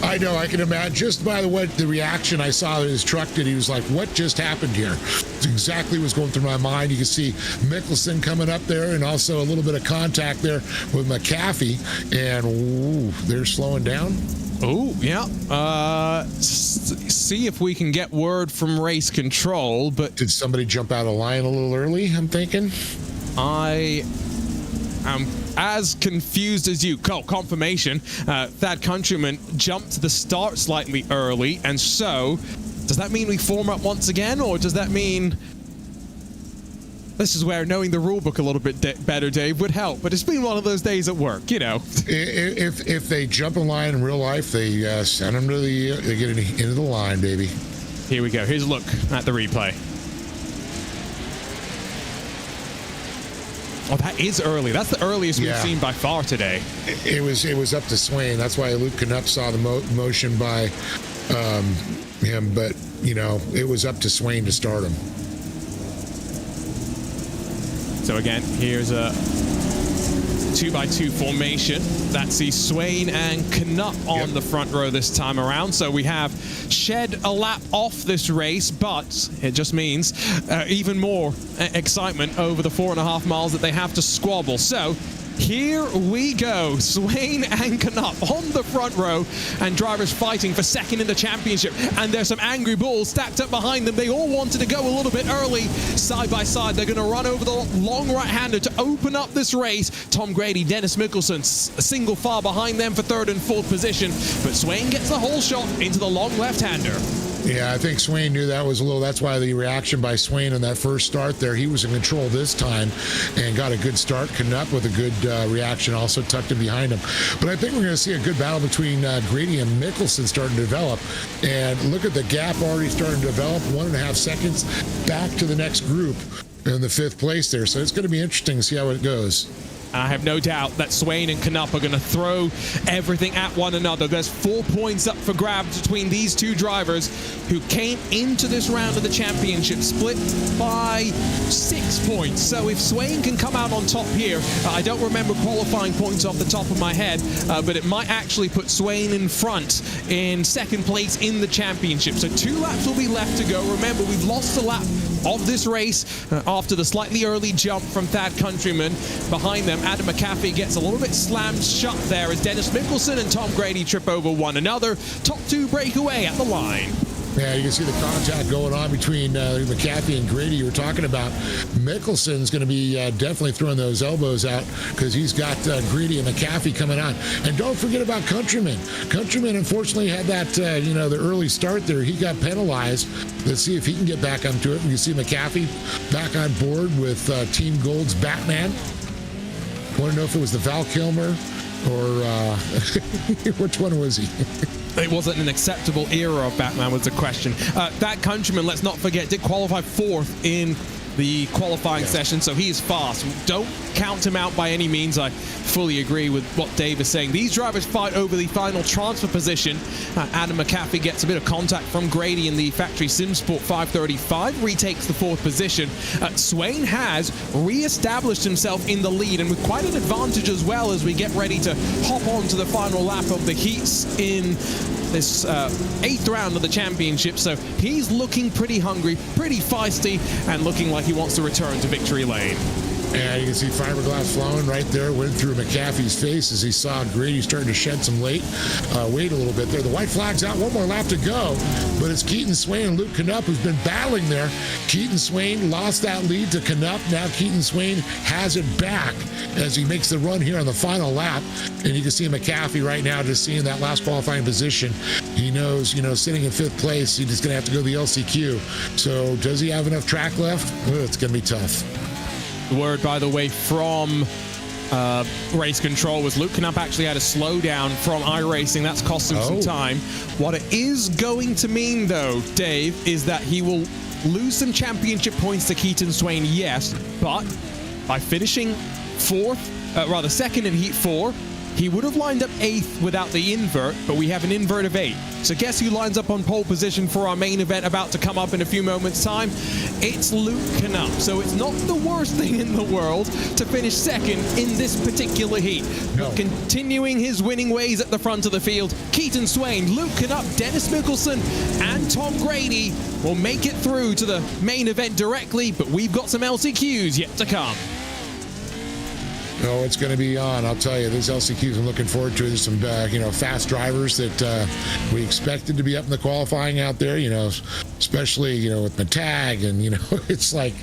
I know, I can imagine. Just by the reaction I saw that his truck did, he was like, what just happened here? It's exactly what's going through my mind. You can see Mickelson coming up there, and also a little bit of contact there with McAfee, and ooh, they're slowing down. Oh, yeah. See if we can get word from Race Control, but... Did somebody jump out of line a little early, I'm thinking? I'm as confused as you. Confirmation. Thad Countryman jumped to the start slightly early, and so does that mean we form up once again, or does that mean... This is where knowing the rulebook a little bit better, Dave, would help. But it's been one of those days at work, you know. If they jump in line in real life, they send them to they get into the line, baby. Here we go. Here's a look at the replay. Oh, that is early. That's the earliest we've seen by far today. It was up to Swain. That's why Luke Knupp saw the motion by him. But, you know, it was up to Swain to start him. So again, here's a 2x2 formation. That sees Swain and Knupp on the front row this time around. So we have shed a lap off this race, but it just means even more excitement over the 4.5 miles that they have to squabble. So here we go. Swain and Knupp on the front row, and drivers fighting for second in the championship. And there's some angry bulls stacked up behind them. They all wanted to go a little bit early. Side by side, they're going to run over the long right-hander to open up this race. Tom Grady, Dennis Mickelson, a single file behind them for third and fourth position. But Swain gets the whole shot into the long left-hander. Yeah, I think Swain knew that was a little. That's why the reaction by Swain on that first start there. He was in control this time and got a good start. Knupp with a good reaction, also tucked in behind him. But I think we're going to see a good battle between Grady and Mickelson starting to develop. And look at the gap already starting to develop. 1.5 seconds back to the next group in the 5th place there. So it's going to be interesting to see how it goes. I have no doubt that Swain and Knupp are going to throw everything at one another. There's 4 points up for grabs between these two drivers who came into this round of the championship split by 6 points. So if Swain can come out on top here, I don't remember qualifying points off the top of my head, but it might actually put Swain in front in 2nd place in the championship. So 2 laps will be left to go. Remember, we've lost a lap of this race after the slightly early jump from Thad Countryman. Behind them, Adam McAfee gets a little bit slammed shut there as Dennis Mickelson and Tom Grady trip over one another. Top 2 breakaway at the line. Yeah, you can see the contact going on between McAfee and Grady. You were talking about Mickelson's going to be definitely throwing those elbows out because he's got Grady and McAfee coming on. And don't forget about Countryman. Countryman, unfortunately, had that, the early start there. He got penalized. Let's see if he can get back onto it. You can see McAfee back on board with Team Gold's Batman. I want to know if it was the Val Kilmer or which one was he? It wasn't an acceptable era of Batman was the question. That Countryman, let's not forget, did qualify 4th in the qualifying session, so he is fast. Don't count him out by any means. I fully agree with what Dave is saying. These drivers fight over the final transfer position. Adam McAfee gets a bit of contact from Grady in the factory SimSport 535, retakes the 4th position. Swain has re-established himself in the lead, and with quite an advantage as well as we get ready to hop on to the final lap of the heats in this 8th round of the championship. So he's looking pretty hungry, pretty feisty, and looking like he wants to return to victory lane. And you can see fiberglass flowing right there, went through McAfee's face as he saw Grady starting to shed some weight a little bit there. The white flag's out, 1 more lap to go, but it's Keaton Swain and Luke Knupp who's been battling there. Keaton Swain lost that lead to Knupp. Now Keaton Swain has it back as he makes the run here on the final lap. And you can see McAfee right now just seeing that last qualifying position. He knows, sitting in 5th place, he's just going to have to go to the LCQ. So does he have enough track left? It's going to be tough. The word, by the way, from race control was Luke Knupp actually had a slowdown from iRacing. That's cost him some time. What it is going to mean, though, Dave, is that he will lose some championship points to Keaton Swain, yes, but by finishing 2nd in Heat 4, he would have lined up 8th without the invert, but we have an invert of 8. So guess who lines up on pole position for our main event about to come up in a few moments' time? It's Luke Knupp. So it's not the worst thing in the world to finish 2nd in this particular heat. No. Continuing his winning ways at the front of the field, Keaton Swain, Luke Knupp, Dennis Mickelson, and Tom Grady will make it through to the main event directly, but we've got some LCQs yet to come. No, it's going to be on. I'll tell you, these LCQs I'm looking forward to. There's some, fast drivers that we expected to be up in the qualifying out there, especially, with Matag. And, it's like,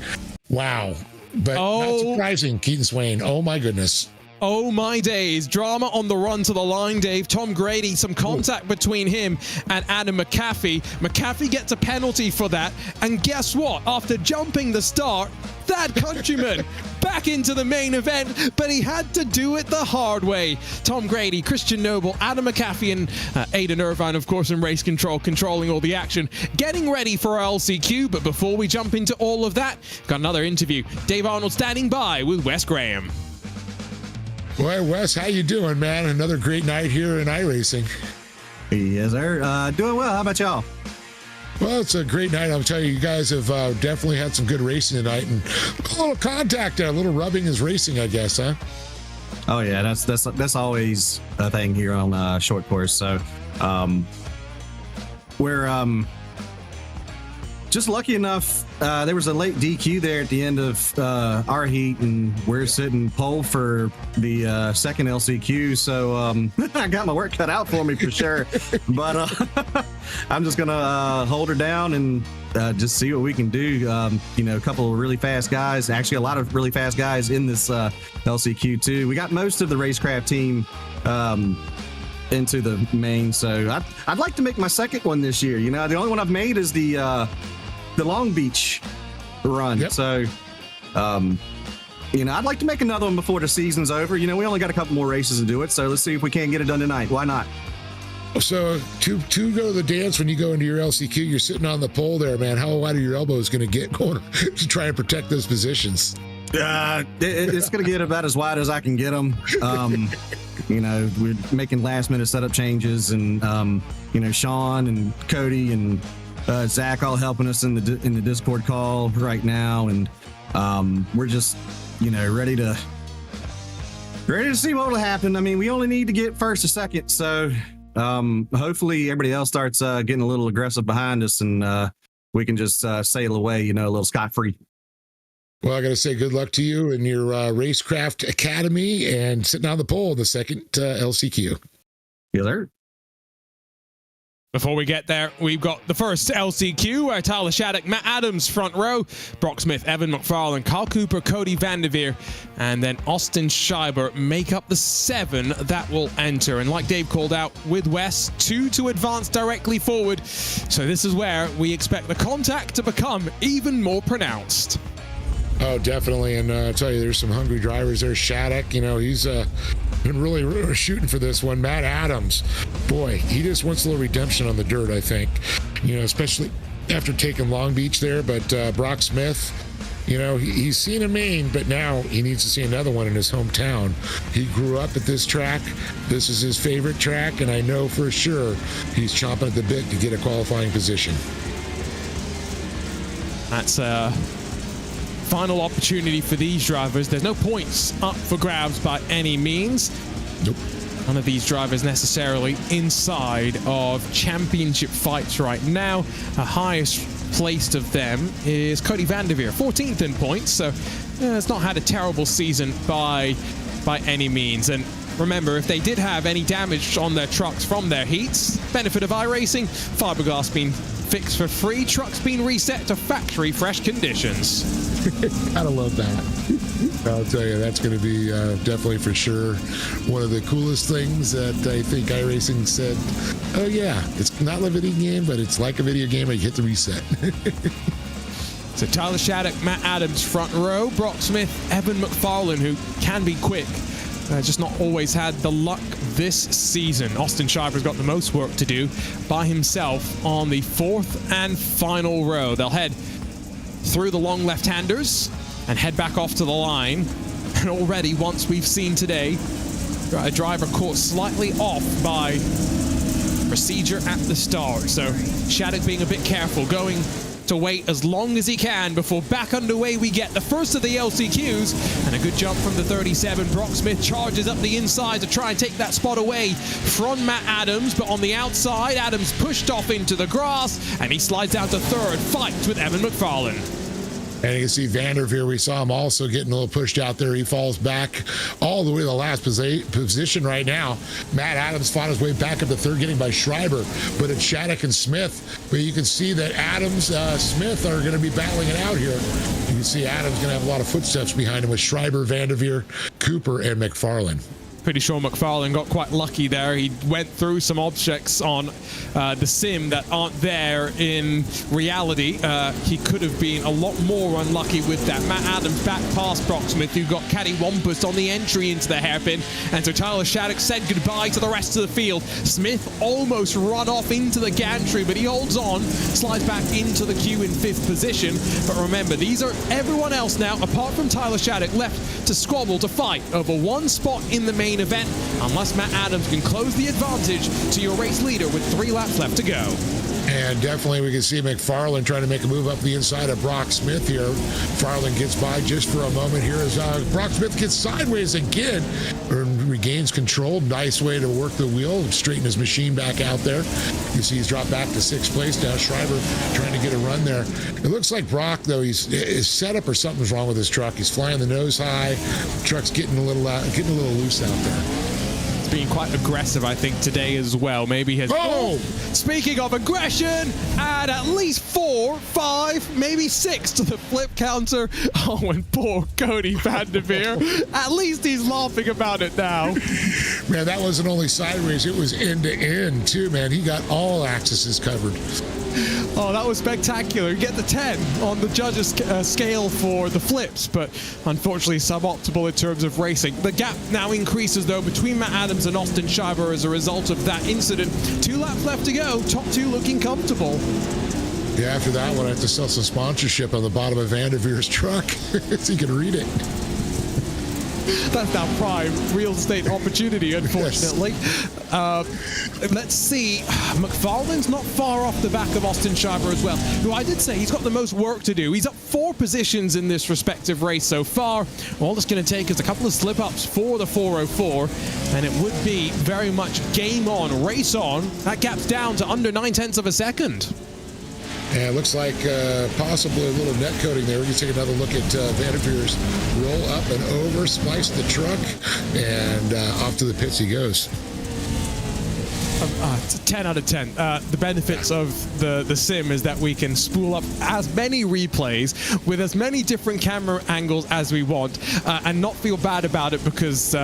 wow. But not surprising, Keaton Swain. Oh my goodness. Oh my days. Drama on the run to the line, Dave. Tom Grady, some contact between him and Adam McAfee. McAfee gets a penalty for that. And guess what? After jumping the start, that countryman back into the main event, but he had to do it the hard way. Tom Grady, Christian Noble, Adam McAfee, and Aidan Irvine, of course, in race control, controlling all the action, getting ready for our LCQ. But before we jump into all of that, got another interview. Dave Arnold standing by with Wes Graham. Boy, Wes, how you doing, man? Another great night here in iRacing. Yes, sir. Doing well. How about y'all? Well, it's a great night. I'll tell you, you guys have definitely had some good racing tonight, and a little contact there, a little rubbing is racing, I guess, huh? Oh yeah, that's always a thing here on short course. So we're just lucky enough. There was a late DQ there at the end of our heat, and we're sitting pole for the second LCQ. So I got my work cut out for me for sure. But I'm just gonna hold her down and just see what we can do. A couple of really fast guys, actually a lot of really fast guys in this LCQ too. We got most of the racecraft team into the main, so I'd like to make my second one this year. The only one I've made is the Long Beach run. Yep. So, I'd like to make another one before the season's over. We only got a couple more races to do it, so let's see if we can't get it done tonight. Why not? So to go to the dance when you go into your LCQ, you're sitting on the pole there, man. How wide are your elbows going to get going to try and protect those positions? It's going to get about as wide as I can get them. We're making last minute setup changes, and Sean and Cody and Zach all helping us in the Discord call right now, and we're just ready to see what will happen. I mean, we only need to get first or second, so hopefully everybody else starts getting a little aggressive behind us, and we can just sail away, a little scot-free. Well, I got to say good luck to you in your Racecraft Academy and sitting on the pole in the second LCQ. Yes, sir. Before we get there, we've got the first LCQ, where Tyler Shattuck, Matt Adams front row, Brock Smith, Evan McFarlane, Kyle Cooper, Cody Vanderveer, and then Austin Schreiber make up the 7 that will enter. And like Dave called out with Wes, 2 to advance directly forward. So this is where we expect the contact to become even more pronounced. Oh, definitely. And I'll tell you, there's some hungry drivers there. Shattuck, he's been really shooting for this one. Matt Adams, boy, he just wants a little redemption on the dirt, I think. Especially after taking Long Beach there. But Brock Smith, he's seen a main, but now he needs to see another one in his hometown. He grew up at this track. This is his favorite track, and I know for sure he's chomping at the bit to get a qualifying position. That's final opportunity for these drivers. There's no points up for grabs by any means. Nope. None of these drivers necessarily inside of championship fights right now. The highest placed of them is Cody Vanderveer, 14th in points, so it's not had a terrible season by any means. And remember, if they did have any damage on their trucks from their heats, benefit of iRacing, fiberglass being fixed for free, trucks being reset to factory fresh conditions. Gotta love that. I'll tell you, that's going to be definitely for sure one of the coolest things that I think iRacing said, oh yeah, it's not a video game, but it's like a video game and you hit the reset. So Tyler Shattuck, Matt Adams front row, Brock Smith, Evan McFarlane, who can be quick, just not always had the luck this season. Austin Schreiber's got the most work to do by himself on the 4th and final row. They'll head through the long left-handers and head back off to the line. And already, once we've seen today, a driver caught slightly off by procedure at the start. So Shattuck being a bit careful, going to wait as long as he can before back underway we get the first of the LCQs. And a good jump from the 37. Brock Smith charges up the inside to try and take that spot away from Matt Adams, but on the outside, Adams pushed off into the grass and he slides down to 3rd, fights with Evan McFarlane. And you can see Vanderveer, we saw him also getting a little pushed out there. He falls back all the way to the last position right now. Matt Adams fought his way back up to 3rd, getting by Schreiber, but it's Shattuck and Smith. But you can see that Adams, Smith are going to be battling it out here. can see Adams going to have a lot of footsteps behind him with Schreiber, Vanderveer, Cooper, and McFarlane. Pretty sure McFarlane got quite lucky there. He went through some objects on the sim that aren't there in reality. He could have been a lot more unlucky with that. Matt Adams back past Brock Smith, who got cattywampus on the entry into the hairpin. And so Tyler Shattuck said goodbye to the rest of the field. Smith almost run off into the gantry, but he holds on, slides back into the queue in 5th position. But remember, these are everyone else now, apart from Tyler Shattuck, left to squabble, to fight over one spot in the main event, unless Matt Adams can close the advantage to your race leader with 3 laps left to go. And definitely we can see McFarlane trying to make a move up the inside of Brock Smith here. McFarlane gets by just for a moment here as Brock Smith gets sideways again and regains control. Nice way to work the wheel, straighten his machine back out there. You see he's dropped back to 6th place now. Schreiber trying to get a run there. It looks like Brock, though, his setup or something's wrong with his truck. He's flying the nose high. Truck's getting a little loose out there. Being quite aggressive, I think, today as well. Maybe his... Oh! Speaking of aggression, add at least 4, 5, maybe 6 to the flip counter. Oh, and poor Cody Vanderveer. At least he's laughing about it now. Man, that wasn't only sideways, it was end to end, too, man. He got all axes covered. Oh, that was spectacular. You get the 10 on the judges' scale for the flips, but unfortunately suboptimal in terms of racing. The gap now increases, though, between Matt Adams and Austin Schreiber as a result of that incident. 2 laps left to go. Top 2 looking comfortable. Yeah, after that one, I have to sell some sponsorship on the bottom of Vanderveer's truck so you can read it. That's now prime real estate opportunity, unfortunately. Yes. Let's see. McFarlane's not far off the back of Austin Schreiber as well, who I did say he's got the most work to do. He's up 4 positions in this respective race so far. All it's going to take is a couple of slip-ups for the 404, and it would be very much game on, race on. That gap's down to under 9/10 of a second. And it looks like possibly a little net coating there. We can take another look at Vanderveer's roll up and over, splice the truck, and off to the pits he goes. 10 out of 10. The benefits of the sim is that we can spool up as many replays with as many different camera angles as we want and not feel bad about it because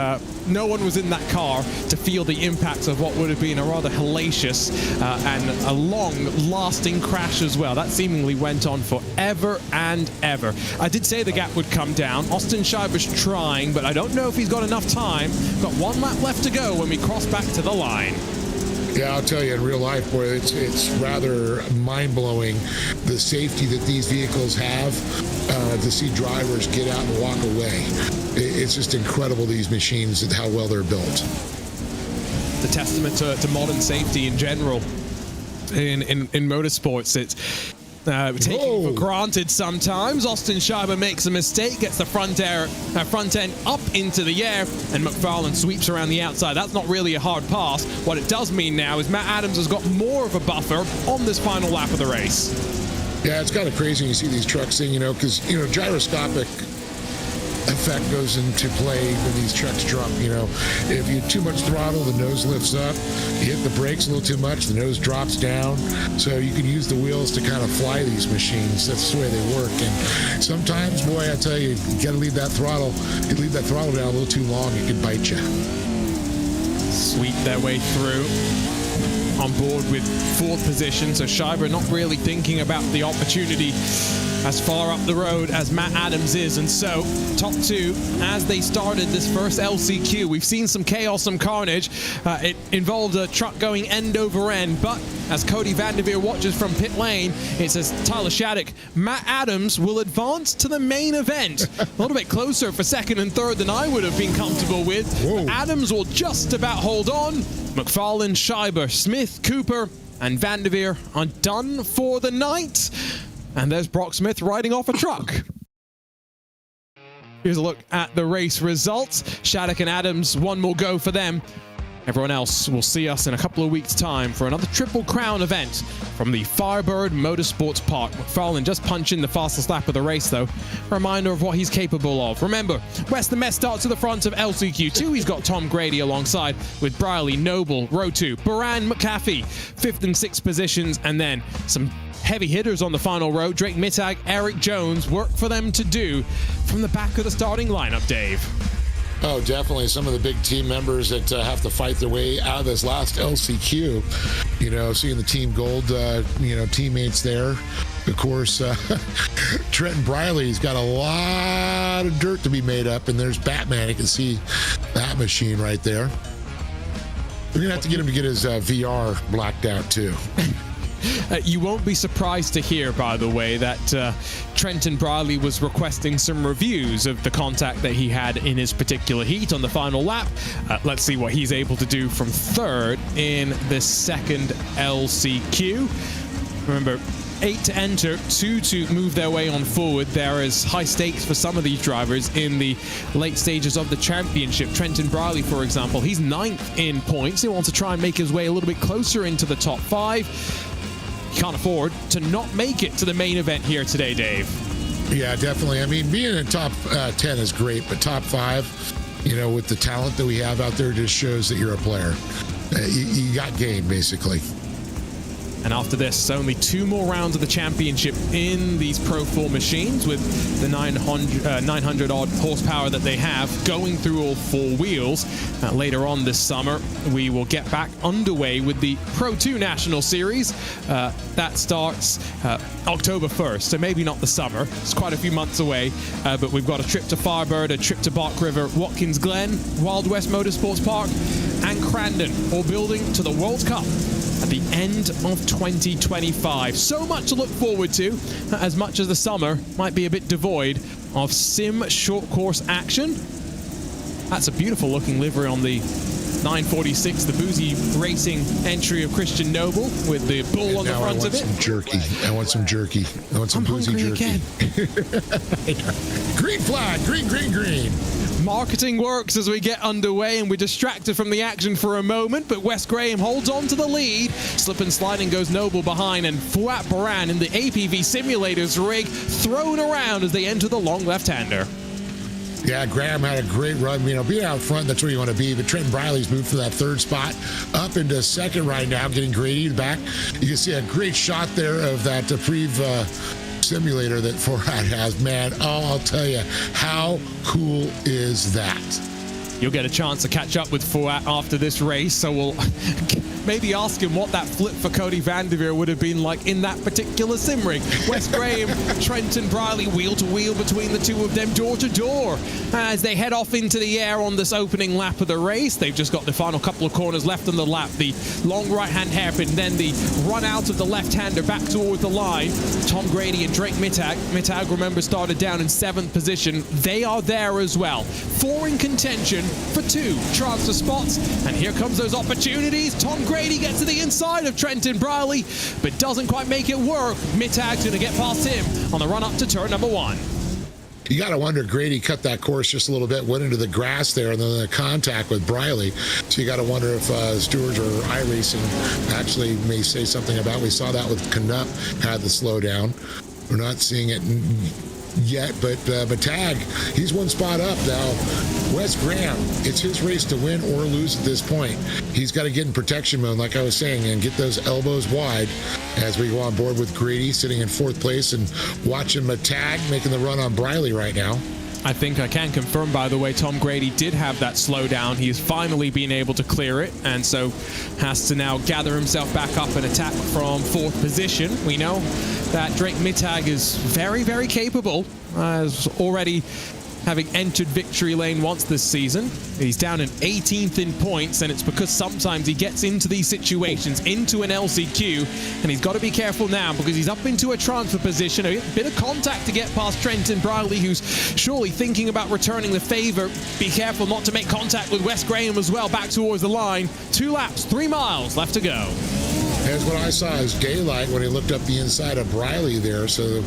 no one was in that car to feel the impacts of what would have been a rather hellacious and a long-lasting crash as well. That seemingly went on forever and ever. I did say the gap would come down. Austin Schreiber's trying, but I don't know if he's got enough time. Got 1 lap left to go when we cross back to the line. Yeah, I'll tell you, in real life, boy, it's rather mind-blowing the safety that these vehicles have to see drivers get out and walk away. It's just incredible, these machines, and how well they're built. It's a testament to modern safety in general in motorsports. It's taken for granted sometimes. Austin Schreiber makes a mistake, gets the front end up into the air, and McFarlane sweeps around the outside. That's not really a hard pass. What it does mean now is Matt Adams has got more of a buffer on this final lap of the race. Yeah, it's kind of crazy when you see these trucks thing, because, gyroscopic effect goes into play when these trucks drop. If you too much throttle, the nose lifts up. You hit the brakes a little too much, the nose drops down. So you can use the wheels to kind of fly these machines. That's the way they work. And sometimes, boy, I tell you, you got to leave that throttle. You leave that throttle down a little too long, it can bite you. Sweep their way through. On board with 4th position, so Schreiber not really thinking about the opportunity as far up the road as Matt Adams is. And so, top 2, as they started this first LCQ, we've seen some chaos, some carnage. It involved a truck going end over end, but as Cody Vanderveer watches from pit lane, it says Tyler Shattuck, Matt Adams will advance to the main event. A little bit closer for 2nd and 3rd than I would have been comfortable with. Adams will just about hold on. McFarlane, Schreiber, Smith, Cooper, and Vanderveer are done for the night. And there's Brock Smith riding off a truck. Here's a look at the race results. Shattuck and Adams, 1 more go for them. Everyone else will see us in a couple of weeks' time for another Triple Crown event from the Firebird Motorsports Park. McFarlane just punching the fastest lap of the race, though. A reminder of what he's capable of. Remember, Weston Mess starts to the front of LCQ2. He's got Tom Grady alongside with Briley, Noble, Row 2, Baran, McAfee, 5th and 6th positions, and then some heavy hitters on the final row, Drake Mittag, Eric Jones, work for them to do from the back of the starting lineup, Dave. Oh, definitely. Some of the big team members that have to fight their way out of this last LCQ. You know, seeing the Team Gold, teammates there. Of course, Trenton Briley's got a lot of dirt to be made up, and there's Batman. You can see that machine right there. We're going to have to get him to get his VR blacked out, too. You won't be surprised to hear, by the way, that Trenton Briley was requesting some reviews of the contact that he had in his particular heat on the final lap. Let's see what he's able to do from third in this second LCQ. Remember, 8 to enter, 2 to move their way on forward. There is high stakes for some of these drivers in the late stages of the championship. Trenton Briley, for example, he's 9th in points. He wants to try and make his way a little bit closer into the top 5. He can't afford to not make it to the main event here today, Dave. Yeah, definitely. I mean, being in top 10 is great, but top 5, with the talent that we have out there, just shows that you're a player. You got game, basically. And after this, only 2 more rounds of the championship in these Pro 4 machines with the 900 odd horsepower that they have going through all 4 wheels. Later on this summer, we will get back underway with the Pro 2 National Series. That starts October 1st, so maybe not the summer. It's quite a few months away, but we've got a trip to Firebird, a trip to Bark River, Watkins Glen, Wild West Motorsports Park, and Crandon, all building to the World Cup at the end of 2025. So much to look forward to, as much as the summer might be a bit devoid of sim short course action. That's a beautiful looking livery on the 946, the Boozy Racing entry of Christian Noble with the bull on the front of it. I want some jerky. I want some Boozy jerky. Again. Green flag, green. Marketing works as we get underway, and we're distracted from the action for a moment, but Wes Graham holds on to the lead. Slip and sliding goes Noble behind, and Fouad Baran in the APV Simulators rig thrown around as they enter the long left-hander. Yeah, Graham had a great run. Being out front, that's where you want to be. But Trenton Briley's moved from that 3rd spot up into 2nd right now, getting Grady back. You can see a great shot there of that Preve simulator that Fouad has. Man, I'll tell you, how cool is that? You'll get a chance to catch up with Fouad after this race, so we'll maybe ask him what that flip for Cody Vanderveer would have been like in that particular sim rig. Wes Graham, Trenton Briley, wheel to wheel between the two of them, door to door, as they head off into the air on this opening lap of the race. They've just got the final couple of corners left on the lap. The long right-hand hairpin, then the run out of the left-hander back toward the line. Tom Grady and Drake Mittag. Mittag, remember, started down in 7th position. They are there as well. 4 in contention for 2 transfer spots, and here comes those opportunities. Tom Grady gets to the inside of Trenton Briley, but doesn't quite make it work. Mittag's going to get past him on the run up to turn number 1. You got to wonder, Grady cut that course just a little bit, went into the grass there, and then the contact with Briley. So you got to wonder if Stewards or iRacing actually may say something about. We saw that with Canup, had the slowdown. We're not seeing it yet, but Tag, he's 1 spot up now. Wes Graham, it's his race to win or lose at this point. He's got to get in protection mode, like I was saying, and get those elbows wide as we go on board with Grady sitting in 4th place and watching Tag making the run on Briley right now. I think I can confirm, by the way, Tom Grady did have that slowdown. He's finally been able to clear it, and so has to now gather himself back up and attack from 4th position. We know that Drake Mittag is very, very capable, as already having entered victory lane once this season. He's down in 18th in points, and it's because sometimes he gets into these situations, into an LCQ, and he's got to be careful now because he's up into a transfer position. A bit of contact to get past Trenton Briley, who's surely thinking about returning the favor. Be careful not to make contact with Wes Graham as well, back towards the line. 2 laps, 3 miles left to go. As what I saw is daylight when he looked up the inside of Briley there, so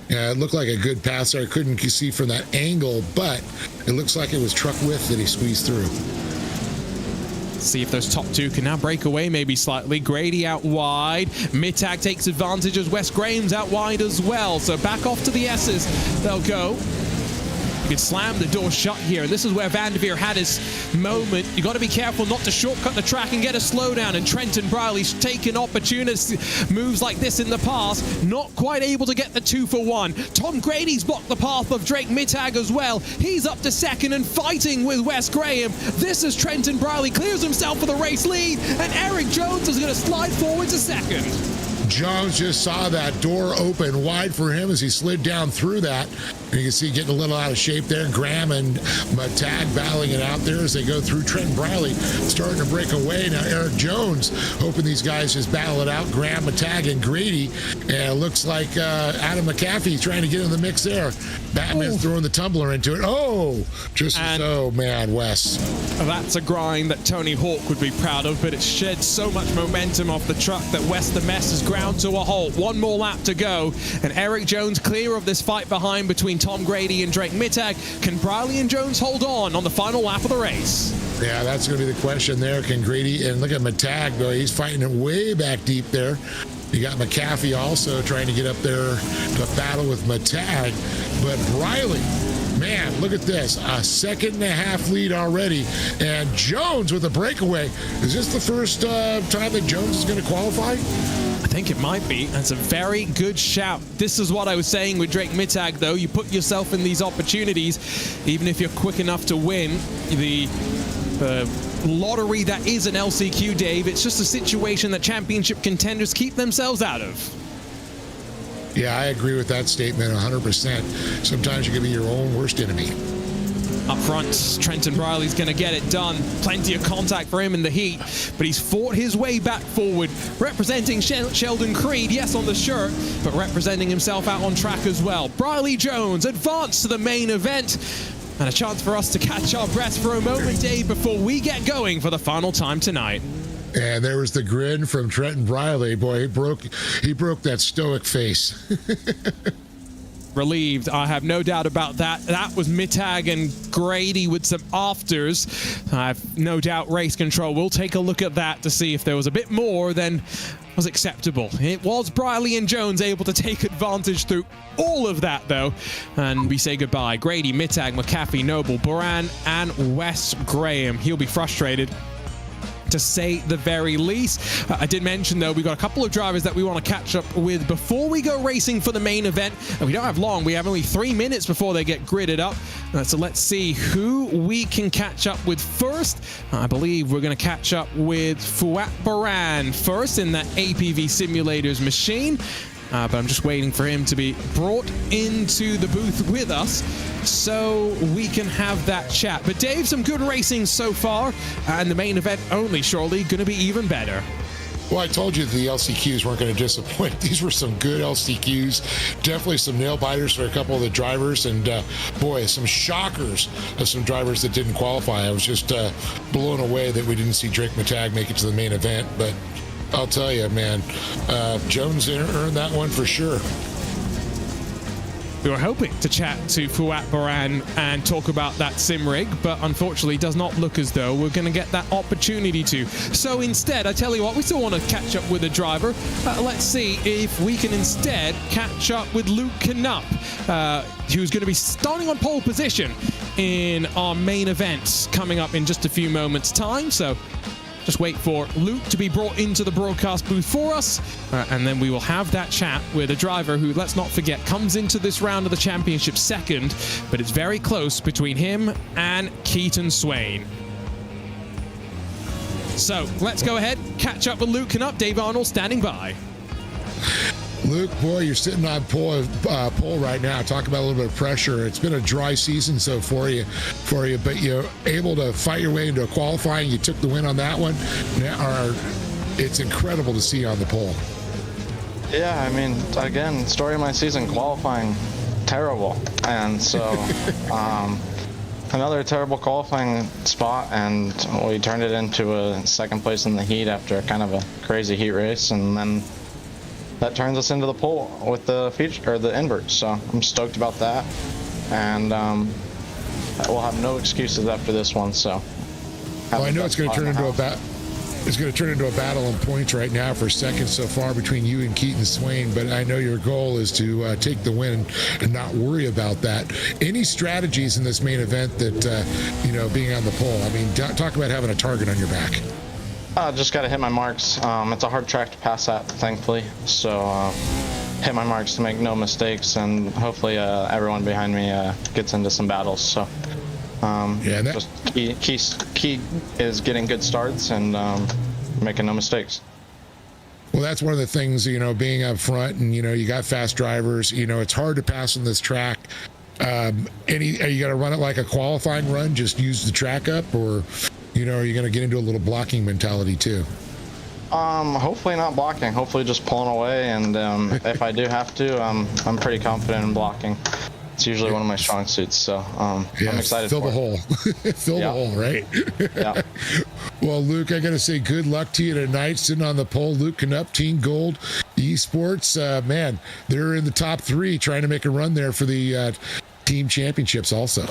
it looked like a good pass there. I couldn't see from that angle, but it looks like it was truck width that he squeezed through. See if those top 2 can now break away maybe slightly. Grady out wide. Mittag takes advantage as Wes Graham's out wide as well. So back off to the S's they'll go. could slam the door shut here. And this is where Van der Veer had his moment. You got to be careful not to shortcut the track and get a slowdown. And Trenton Briley's taken opportunity moves like this in the past. Not quite able to get the 2 for 1. Tom Grady's blocked the path of Drake Mittag as well. He's up to second and fighting with Wes Graham. This is Trenton Briley clears himself for the race lead. And Eric Jones is going to slide forward to second. Jones just saw that door open wide for him as he slid down through that. And you can see getting a little out of shape there. Graham and Mittag battling it out there as they go through. Trenton Briley starting to break away. Now Eric Jones hoping these guys just battle it out. Graham, Mittag, and Grady. And it looks like Adam McAfee trying to get in the mix there. Batman's throwing the tumbler into it. Oh, just so, man, Wes. That's a grind that Tony Hawk would be proud of, but it shed so much momentum off the truck that Wes the Mess has ground to a halt. One more lap to go, and Eric Jones clear of this fight behind between Tom Grady and Drake Mittag. Can Briley and Jones hold on the final lap of the race? Yeah, that's going to be the question there. Can Grady, and look at Mittag, though, he's fighting it way back deep there. You got McAfee also trying to get up there to battle with Mittag, but Briley, man, look at this. A 1.5-second lead already. And Jones with a breakaway. Is this the first time that Jones is going to qualify? I think it might be. That's a very good shout. This is what I was saying with Drake Mittag, though. You put yourself in these opportunities, even if you're quick enough to win the lottery that is an LCQ, Dave. It's just a situation that championship contenders keep themselves out of. Yeah, I agree with that statement 100%. Sometimes you can be your own worst enemy. Up front, Trenton Briley's going to get it done. Plenty of contact for him in the heat, but he's fought his way back forward, representing Sheldon Creed, yes, on the shirt, but representing himself out on track as well. Briley Jones advanced to the main event, and a chance for us to catch our breath for a moment, Dave, before we get going for the final time tonight. And there was the grin from Trenton Briley. Boy, he broke that stoic face. Relieved, I have no doubt about that. That was Mittag and Grady with some afters. I have no doubt Race Control will take a look at that to see if there was a bit more than was acceptable. It was Briley and Jones able to take advantage through all of that, though. And we say goodbye. Grady, Mittag, McAfee, Noble, Boran, and Wes Graham. He'll be frustrated, to say the very least. I did mention, though, we've got a couple of drivers that we want to catch up with before we go racing for the main event. And we don't have long. We have only 3 minutes before they get gridded up. So let's see who we can catch up with first. I believe we're going to catch up with Fouad Baran first in that APV Simulators machine. But I'm just waiting for him to be brought into the booth with us so we can have that chat. But Dave, some good racing so far, and the main event only surely going to be even better. Well, I told you that the LCQs weren't going to disappoint. These were some good LCQs. Definitely some nail biters for a couple of the drivers. And boy, some shockers of some drivers that didn't qualify. I was just blown away that we didn't see Drake Mittag make it to the main event. But I'll tell you, man, Jones earned that one for sure. We were hoping to chat to Fouad Baran and talk about that sim rig, but unfortunately does not look as though we're going to get that opportunity to. So instead, I tell you what, we still want to catch up with a driver. Let's see if we can instead catch up with Luke Knupp, who's going to be starting on pole position in our main event coming up in just a few moments' time. So just wait for Luke to be brought into the broadcast booth for us, and then we will have that chat with a driver who, let's not forget, comes into this round of the championship second, but it's very close between him and Keaton Swain. So let's go ahead, catch up with Luke Knupp. Dave Arnold standing by. Luke, boy, you're sitting on pole right now. Talk about a little bit of pressure. It's been a dry season for you, but you're able to fight your way into a qualifying. You took the win on that one. It's incredible to see on the pole. Yeah, I mean, again, story of my season, qualifying, terrible. And so, another terrible qualifying spot, and we turned it into a second place in the heat after kind of a crazy heat race, and then that turns us into the pole with the feature or the invert. So I'm stoked about that, and we'll have no excuses after this one. So well, I know it's going to turn into a it's going to turn into a battle on points right now for second so far between you and Keaton Swain, but I know your goal is to take the win and not worry about that. Any strategies in this main event that, being on the pole? I mean, talk about having a target on your back. Just got to hit my marks. It's a hard track to pass at, thankfully. So hit my marks to make no mistakes, and hopefully everyone behind me gets into some battles. So just key is getting good starts and making no mistakes. Well, that's one of the things, being up front and, you got fast drivers, it's hard to pass on this track. Are you going to run it like a qualifying run, just use the track up, or, are you going to get into a little blocking mentality too? Hopefully not blocking, hopefully just pulling away. And if I do have to, I'm pretty confident in blocking. It's usually one of my strong suits, so I'm excited fill for the hole. Fill the hole, right? Yeah. Well, Luke, I got to say good luck to you tonight, sitting on the pole. Luke Knupp, Team Gold Esports, man, they're in the top 3 trying to make a run there for the team championships also.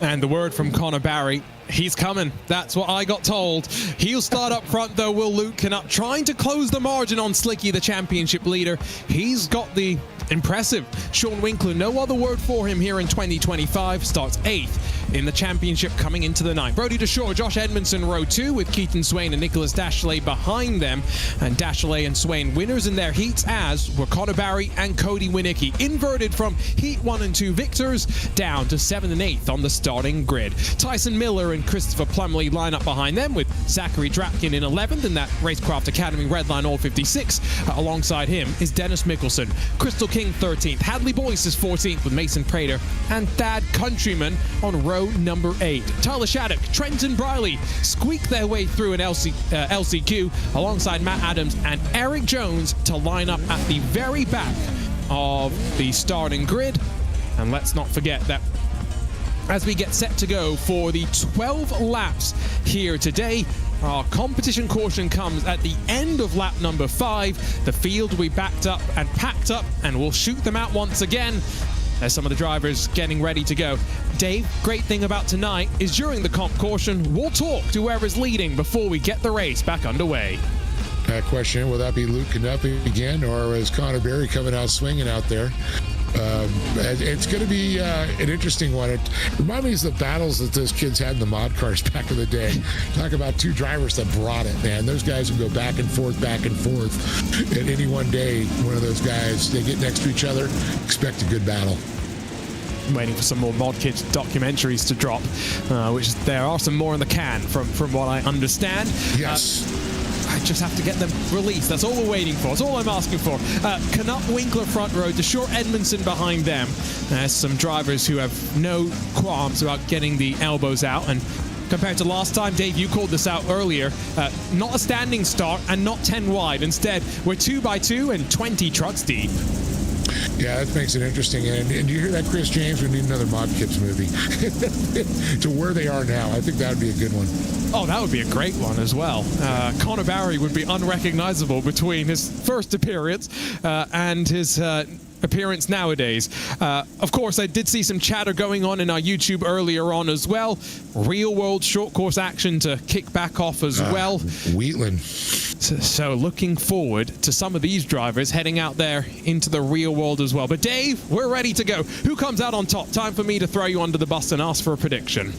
And the word from Connor Barry, he's coming. That's what I got told. He'll start up front, though, will Luke Knupp, trying to close the margin on Slicky, the championship leader. He's got the impressive Sean Winkler, no other word for him here in 2025, starts 8th in the championship coming into the night. Brody DeShore, Josh Edmondson, row 2, with Keaton Swain and Nicholas Dashley behind them. And Dashley and Swain winners in their heats, as were Connor Barry and Cody Winicki. Inverted from heat 1 and 2 victors down to 7th and 8th on the starting grid. Tyson Miller and Christopher Plumley line up behind them, with Zachary Dratkin in 11th in that Racecraft Academy Redline All 56. Alongside him is Dennis Mickelson. Crystal King 13th. Hadley Boyce is 14th with Mason Prater and Thad Countryman on row number 8. Tyler Shattuck, Trenton Briley squeak their way through an LCQ alongside Matt Adams and Eric Jones to line up at the very back of the starting grid. And let's not forget that as we get set to go for the 12 laps here today, our competition caution comes at the end of lap number 5. The field will be backed up and packed up, and we'll shoot them out once again as some of the drivers getting ready to go. Dave, great thing about tonight is during the comp caution, we'll talk to whoever's leading before we get the race back underway. Question, will that be Luke Knupp again, or is Connor Barry coming out swinging out there? It's going to be an interesting one. It reminds me of the battles that those kids had in the mod cars back in the day. Talk about 2 drivers that brought it, man. Those guys would go back and forth. And any one day, one of those guys, they get next to each other, expect a good battle. I'm waiting for some more Mod Kids documentaries to drop, which there are some more in the can from what I understand. Yes. I just have to get them released. That's all we're waiting for. That's all I'm asking for. Knupp, Winkler front row, DeShore, Edmondson behind them. There's some drivers who have no qualms about getting the elbows out. And compared to last time, Dave, you called this out earlier, not a standing start and not 10 wide. Instead, we're 2x2 and 20 trucks deep. Yeah, that makes it interesting. And do you hear that, Chris James? We need another Mod Kids movie. To where they are now. I think that would be a good one. Oh, that would be a great one as well. Connor Barry would be unrecognizable between his first appearance and his appearance nowadays. Of course, I did see some chatter going on in our YouTube earlier on as well. Real world short course action to kick back off as well. Wheatland. So looking forward to some of these drivers heading out there into the real world as well. But Dave, we're ready to go. Who comes out on top? Time for me to throw you under the bus and ask for a prediction.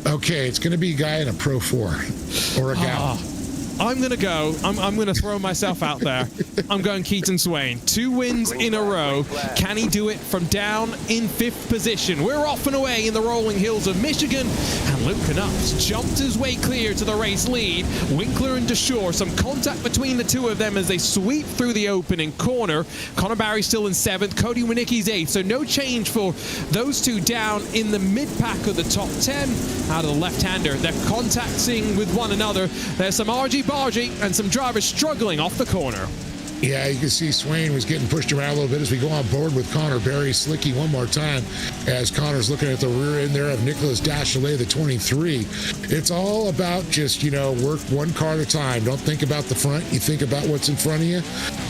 Okay, it's going to be a guy in a Pro 4 or a gal. I'm going to go. I'm going to throw myself out there. I'm going Keaton Swain. 2 wins in a row. Can he do it from down in 5th position? We're off and away in the rolling hills of Michigan. And Luke Knupp's jumped his way clear to the race lead. Winkler and DeShore, some contact between the 2 of them as they sweep through the opening corner. Connor Barry still in 7th. Cody Winicki's 8th. So no change for those 2 down in the mid-pack of the top 10. Out of the left-hander, they're contacting with one another. There's some argy-bargy and some drivers struggling off the corner. Yeah, you can see Swain was getting pushed around a little bit as we go on board with Connor Barry. Slicky one more time as Connor's looking at the rear end there of Nicholas Dashley, the 23. It's all about just, work one car at a time. Don't think about the front. You think about what's in front of you.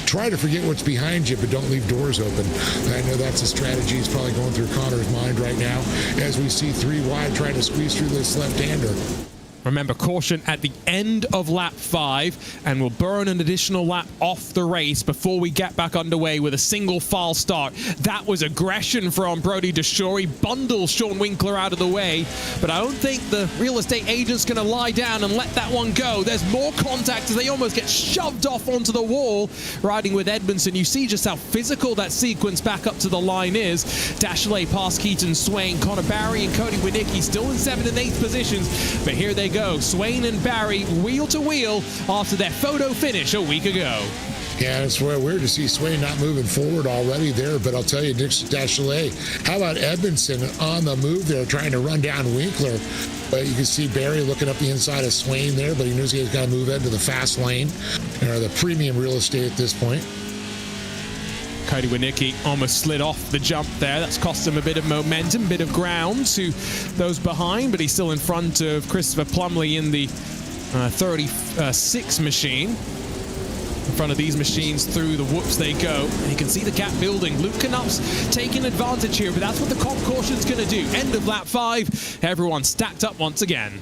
Try to forget what's behind you, but don't leave doors open. And I know that's a strategy that's probably going through Connor's mind right now as we see 3 wide trying to squeeze through this left-hander. Remember, caution at the end of lap 5, and we'll burn an additional lap off the race before we get back underway with a single file start. That was aggression from Brody Deshore. He bundles Sean Winkler out of the way, but I don't think the real estate agent's going to lie down and let that one go. There's more contact as they almost get shoved off onto the wall. Riding with Edmondson, you see just how physical that sequence back up to the line is. Dashley past Keaton Swain, Connor Barry and Cody Winicki still in 7th and 8th positions, but here they go. Swain and Barry wheel to wheel after their photo finish a week ago. Yeah, it's weird to see Swain not moving forward already there, but I'll tell you, Nick Dashley, how about Edmondson on the move there, trying to run down Winkler? But you can see Barry looking up the inside of Swain there, but he knows he's got to move into the fast lane, or the premium real estate at this point. Cody Winicki almost slid off the jump there. That's cost him a bit of momentum, bit of ground to those behind, but he's still in front of Christopher Plumley in the 36 machine. In front of these machines, through the whoops they go. And you can see the gap building. Luke Knup's taking advantage here, but that's what the comp caution's going to do. End of lap 5. Everyone stacked up once again.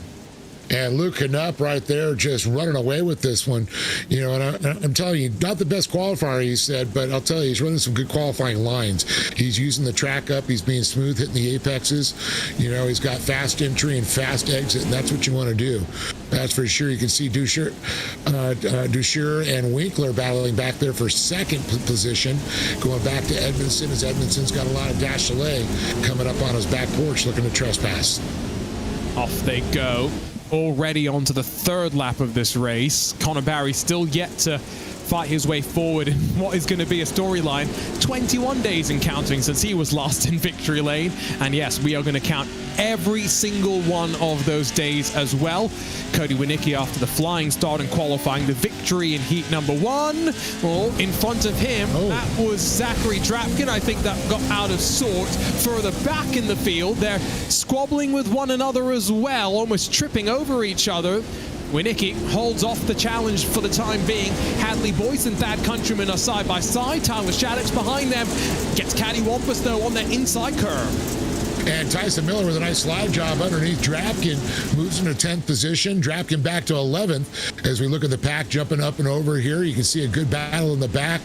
And Luke Knupp right there just running away with this one. You know, and I'm telling you, not the best qualifier, he said, but I'll tell you, he's running some good qualifying lines. He's using the track up. He's being smooth, hitting the apexes. You know, he's got fast entry and fast exit, and that's what you want to do. That's for sure. You can see Dusher and Winkler battling back there for second position, going back to Edmondson, as Edmondson's got a lot of Dashley coming up on his back porch looking to trespass. Off they go. Already onto the 3rd lap of this race. Connor Barry still yet to fight his way forward in what is going to be a storyline. 21 days in counting since he was last in victory lane. And yes, we are going to count every single one of those days as well. Cody Winicki, after the flying start and qualifying, the victory in heat number 1. Well, in front of him, that was Zachary Drapkin. I think that got out of sort. Further back in the field, they're squabbling with one another as well, almost tripping over each other. Winicki holds off the challenge for the time being. Hadley Boyce and Thad Countryman are side by side. Tyler Shaddix behind them. Gets cattywampus though on the inside curve. And Tyson Miller with a nice slide job underneath Drapkin, moves into 10th position. Drapkin back to 11th. As we look at the pack jumping up and over here, you can see a good battle in the back.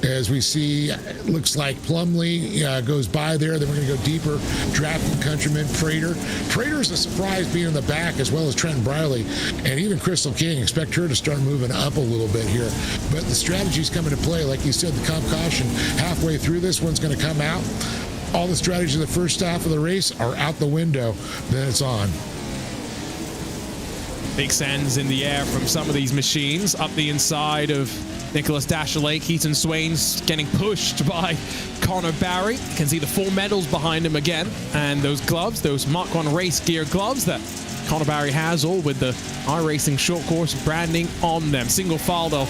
As we see, it looks like Plumley goes by there. Then we're going to go deeper. Drapkin, Countryman, Prater. Prater's a surprise being in the back, as well as Trenton Briley. And even Crystal King. Expect her to start moving up a little bit here. But the strategy's coming to play. Like you said, the comp caution halfway through this one's going to come out. All the strategies of the first half of the race are out the window. Then it's on. Big sends in the air from some of these machines. Up the inside of Nicholas Dashley. Keaton Swain's getting pushed by Connor Barry. You can see the 4 medals behind him again. And those gloves, those Mark 1 race gear gloves that Connor Barry has, all with the iRacing short course branding on them. Single file they'll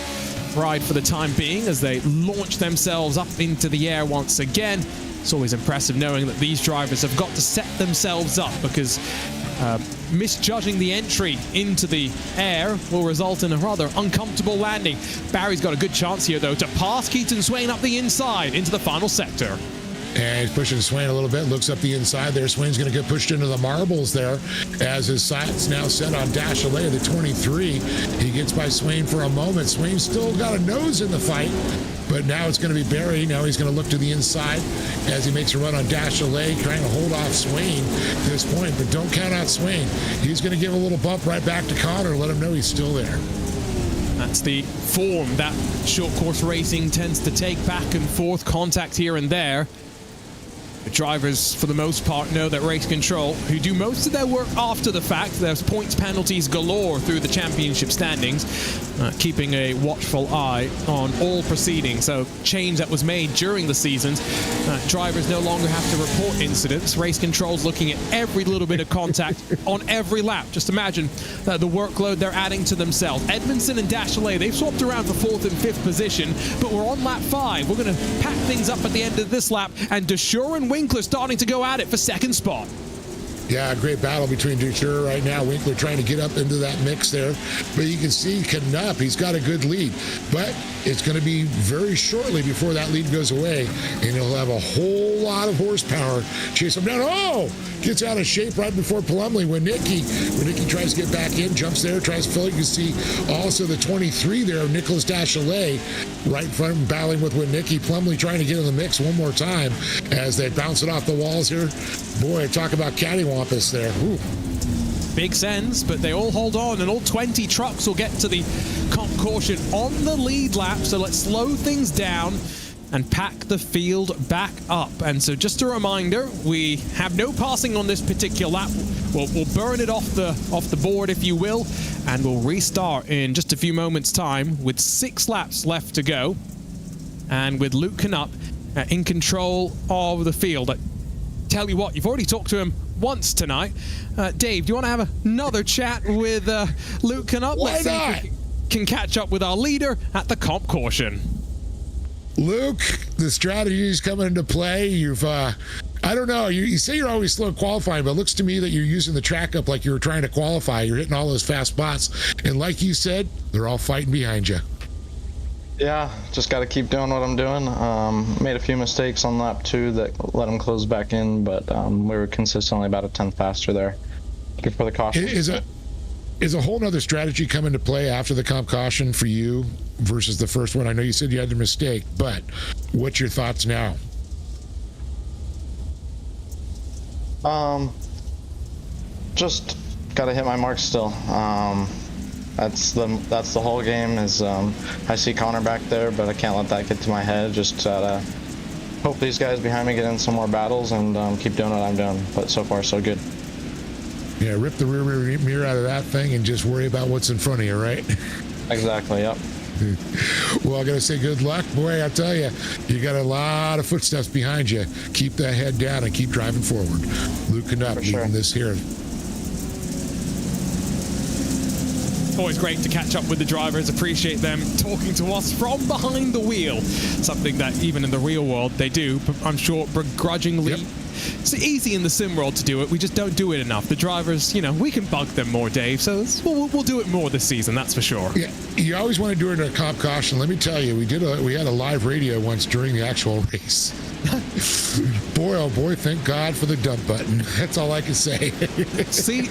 ride for the time being as they launch themselves up into the air once again. It's always impressive knowing that these drivers have got to set themselves up, because misjudging the entry into the air will result in a rather uncomfortable landing. Barry's got a good chance here, though, to pass Keaton Swain up the inside into the final sector. And he's pushing Swain a little bit, looks up the inside there. Swain's going to get pushed into the marbles there as his sights now set on Dashley, the 23. He gets by Swain for a moment. Swain's still got a nose in the fight, but now it's going to be Barry. Now he's going to look to the inside as he makes a run on Dashley, trying to hold off Swain at this point, but don't count out Swain. He's going to give a little bump right back to Connor, let him know he's still there. That's the form that short course racing tends to take, back and forth, contact here and there. The drivers, for the most part, know that Race Control, who do most of their work after the fact, there's points penalties galore through the championship standings, keeping a watchful eye on all proceedings. So change that was made during the seasons. Drivers no longer have to report incidents. Race Control's looking at every little bit of contact on every lap. Just imagine the workload they're adding to themselves. Edmondson and Dashley, they've swapped around for 4th and 5th position, but we're on lap 5. We're going to pack things up at the end of this lap, and Deshore and Winkler starting to go at it for 2nd spot. Yeah, great battle between Dusher right now. Winkler trying to get up into that mix there. But you can see Knupp, he's got a good lead. But it's going to be very shortly before that lead goes away. And he'll have a whole lot of horsepower chase him down. Oh, gets out of shape right before Plumley. When Nicky tries to get back in, jumps there, tries to fill it. You can see also the 23 there, Nicholas Dachelet, right in front, battling with Nicky. Plumley trying to get in the mix one more time as they bounce it off the walls here. Boy, talk about cattywampus there. Ooh. Big sends, but they all hold on, and all 20 trucks will get to the comp caution on the lead lap. So let's slow things down and pack the field back up. And so just a reminder, we have no passing on this particular lap. We'll burn it off the board, if you will, and we'll restart in just a few moments' time with 6 laps left to go. And with Luke Knupp in control of the field. Tell you what, you've already talked to him once tonight. Dave, do you want to have another chat with Luke Knupp? Why not? See if we can catch up with our leader at the comp caution. Luke, the strategy is coming into play. You've, I don't know, you say you're always slow qualifying, but it looks to me that you're using the track up like you were trying to qualify. You're hitting all those fast spots. And like you said, they're all fighting behind you. Yeah, just got to keep doing what I'm doing. Made a few mistakes on lap 2 that let him close back in, but we were consistently about a 10th faster there before the caution. Is a whole nother strategy come into play after the comp caution for you versus the first one? I know you said you had the mistake, but what's your thoughts now? Just gotta hit my mark still. That's the whole game. Is I see Connor back there, but I can't let that get to my head. Just hope these guys behind me get in some more battles and keep doing what I'm doing. But so far, so good. Yeah, rip the rear mirror out of that thing and just worry about what's in front of you, right? Exactly, yep. Well, I got to say good luck. Boy, I tell you, you got a lot of footsteps behind you. Keep that head down and keep driving forward. Luke Knupp leading this here. Always great to catch up with the drivers, appreciate them talking to us from behind the wheel. Something that even in the real world they do, I'm sure, begrudgingly. Yep. It's easy in the sim world to do it. We just don't do it enough. The drivers, we can bug them more, Dave. So we'll do it more this season, that's for sure. Yeah, you always want to do it in a comp caution. Let me tell you, we had a live radio once during the actual race. Boy, oh boy, thank God for the dump button. That's all I can say. See,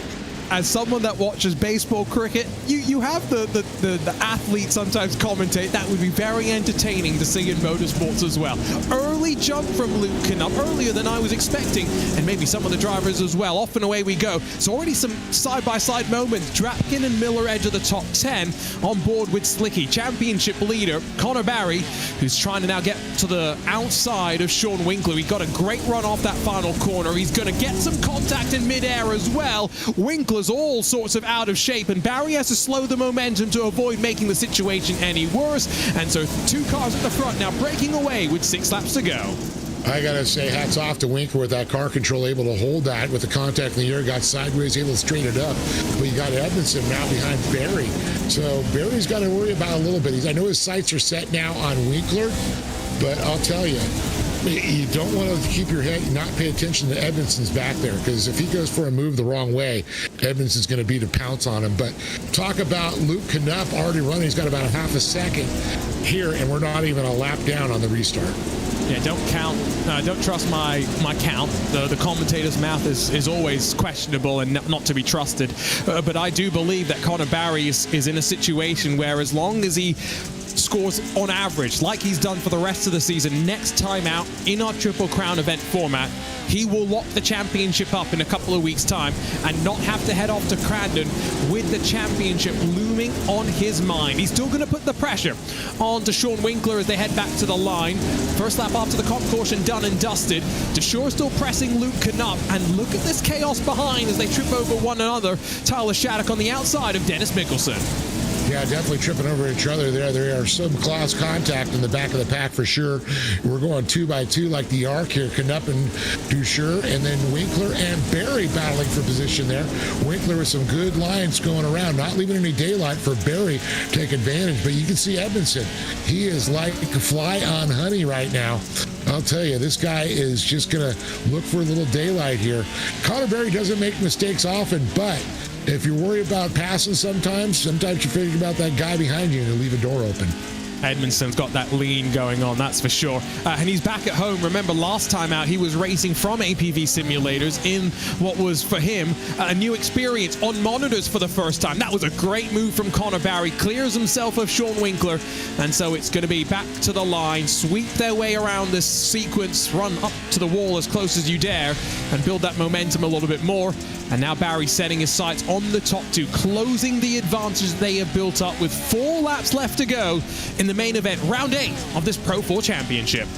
as someone that watches baseball, cricket, you have the athletes sometimes commentate. That would be very entertaining to see in motorsports as well. Early jump from Luke Knupp, earlier than I was expecting, and maybe some of the drivers as well. Off and away we go. So already some side-by-side moments. Drapkin and Miller edge of the top 10 on board with Slicky. Championship leader, Connor Barry, who's trying to now get to the outside of Sean Winkler. He got a great run off that final corner. He's going to get some contact in midair as well. Winkler's all sorts of out of shape, and Barry has to slow the momentum to avoid making the situation any worse. And so 2 cars at the front now breaking away with 6 laps to go. I gotta say, hats off to Winkler with that car control, able to hold that with the contact in the air, got sideways, able to straighten it up. But you got Edmondson now behind Barry. So Barry's got to worry about a little bit. I know his sights are set now on Winkler, but I'll tell you, you don't want to keep your head, not pay attention to Edmondson's back there, because if he goes for a move the wrong way, Edmondson's going to be to pounce on him. But talk about Luke Knupp already running. He's got about a half a second here, and we're not even a lap down on the restart. Yeah, don't trust my count. The commentator's math is always questionable and not to be trusted. But I do believe that Connor Barry is in a situation where, as long as he scores on average, like he's done for the rest of the season, next time out in our Triple Crown event format, he will lock the championship up in a couple of weeks' time and not have to head off to Crandon with the championship looming on his mind. He's still going to put the pressure on to Sean Winkler as they head back to the line. First lap after the comp caution done and dusted. DeShore still pressing Luke Knupp, and look at this chaos behind as they trip over one another. Tyler Shattuck on the outside of Dennis Mickelson. Yeah, definitely tripping over each other there. There are some close contact in the back of the pack for sure. We're going 2 by 2 like the arc here. Knupp and Dusher, and then Winkler and Barry battling for position there. Winkler with some good lines going around, not leaving any daylight for Barry to take advantage. But you can see Edmondson. He is like a fly on honey right now. I'll tell you, this guy is just going to look for a little daylight here. Connor Barry doesn't make mistakes often, but if you're worried about passing sometimes you figure about that guy behind you and leave a door open. Edmondson's got that lean going on, that's for sure. And he's back at home. Remember, last time out, he was racing from APV simulators in what was, for him, a new experience on monitors for the first time. That was a great move from Connor Barry. Clears himself of Sean Winkler. And so it's going to be back to the line, sweep their way around this sequence, run up to the wall as close as you dare, and build that momentum a little bit more. And now Barry setting his sights on the top two, closing the advantage they have built up with 4 laps left to go in the main event, round 8 of this Pro 4 Championship.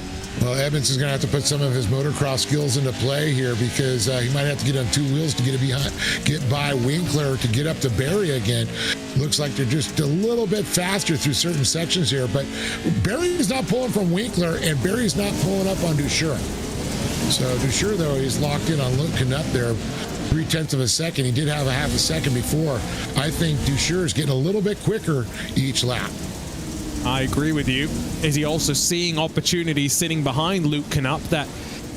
Well, Evans is going to have to put some of his motocross skills into play here, because he might have to get on 2 wheels to get by Winkler to get up to Barry again. Looks like they're just a little bit faster through certain sections here, but Barry's not pulling from Winkler, and Barry's not pulling up on Dusher. So Dusher, though, he's locked in on Luke Knupp there. 0.3 of a second. He did have a half a second before. I think Dusher is getting a little bit quicker each lap. I agree with you. Is he also seeing opportunities sitting behind Luke Knupp that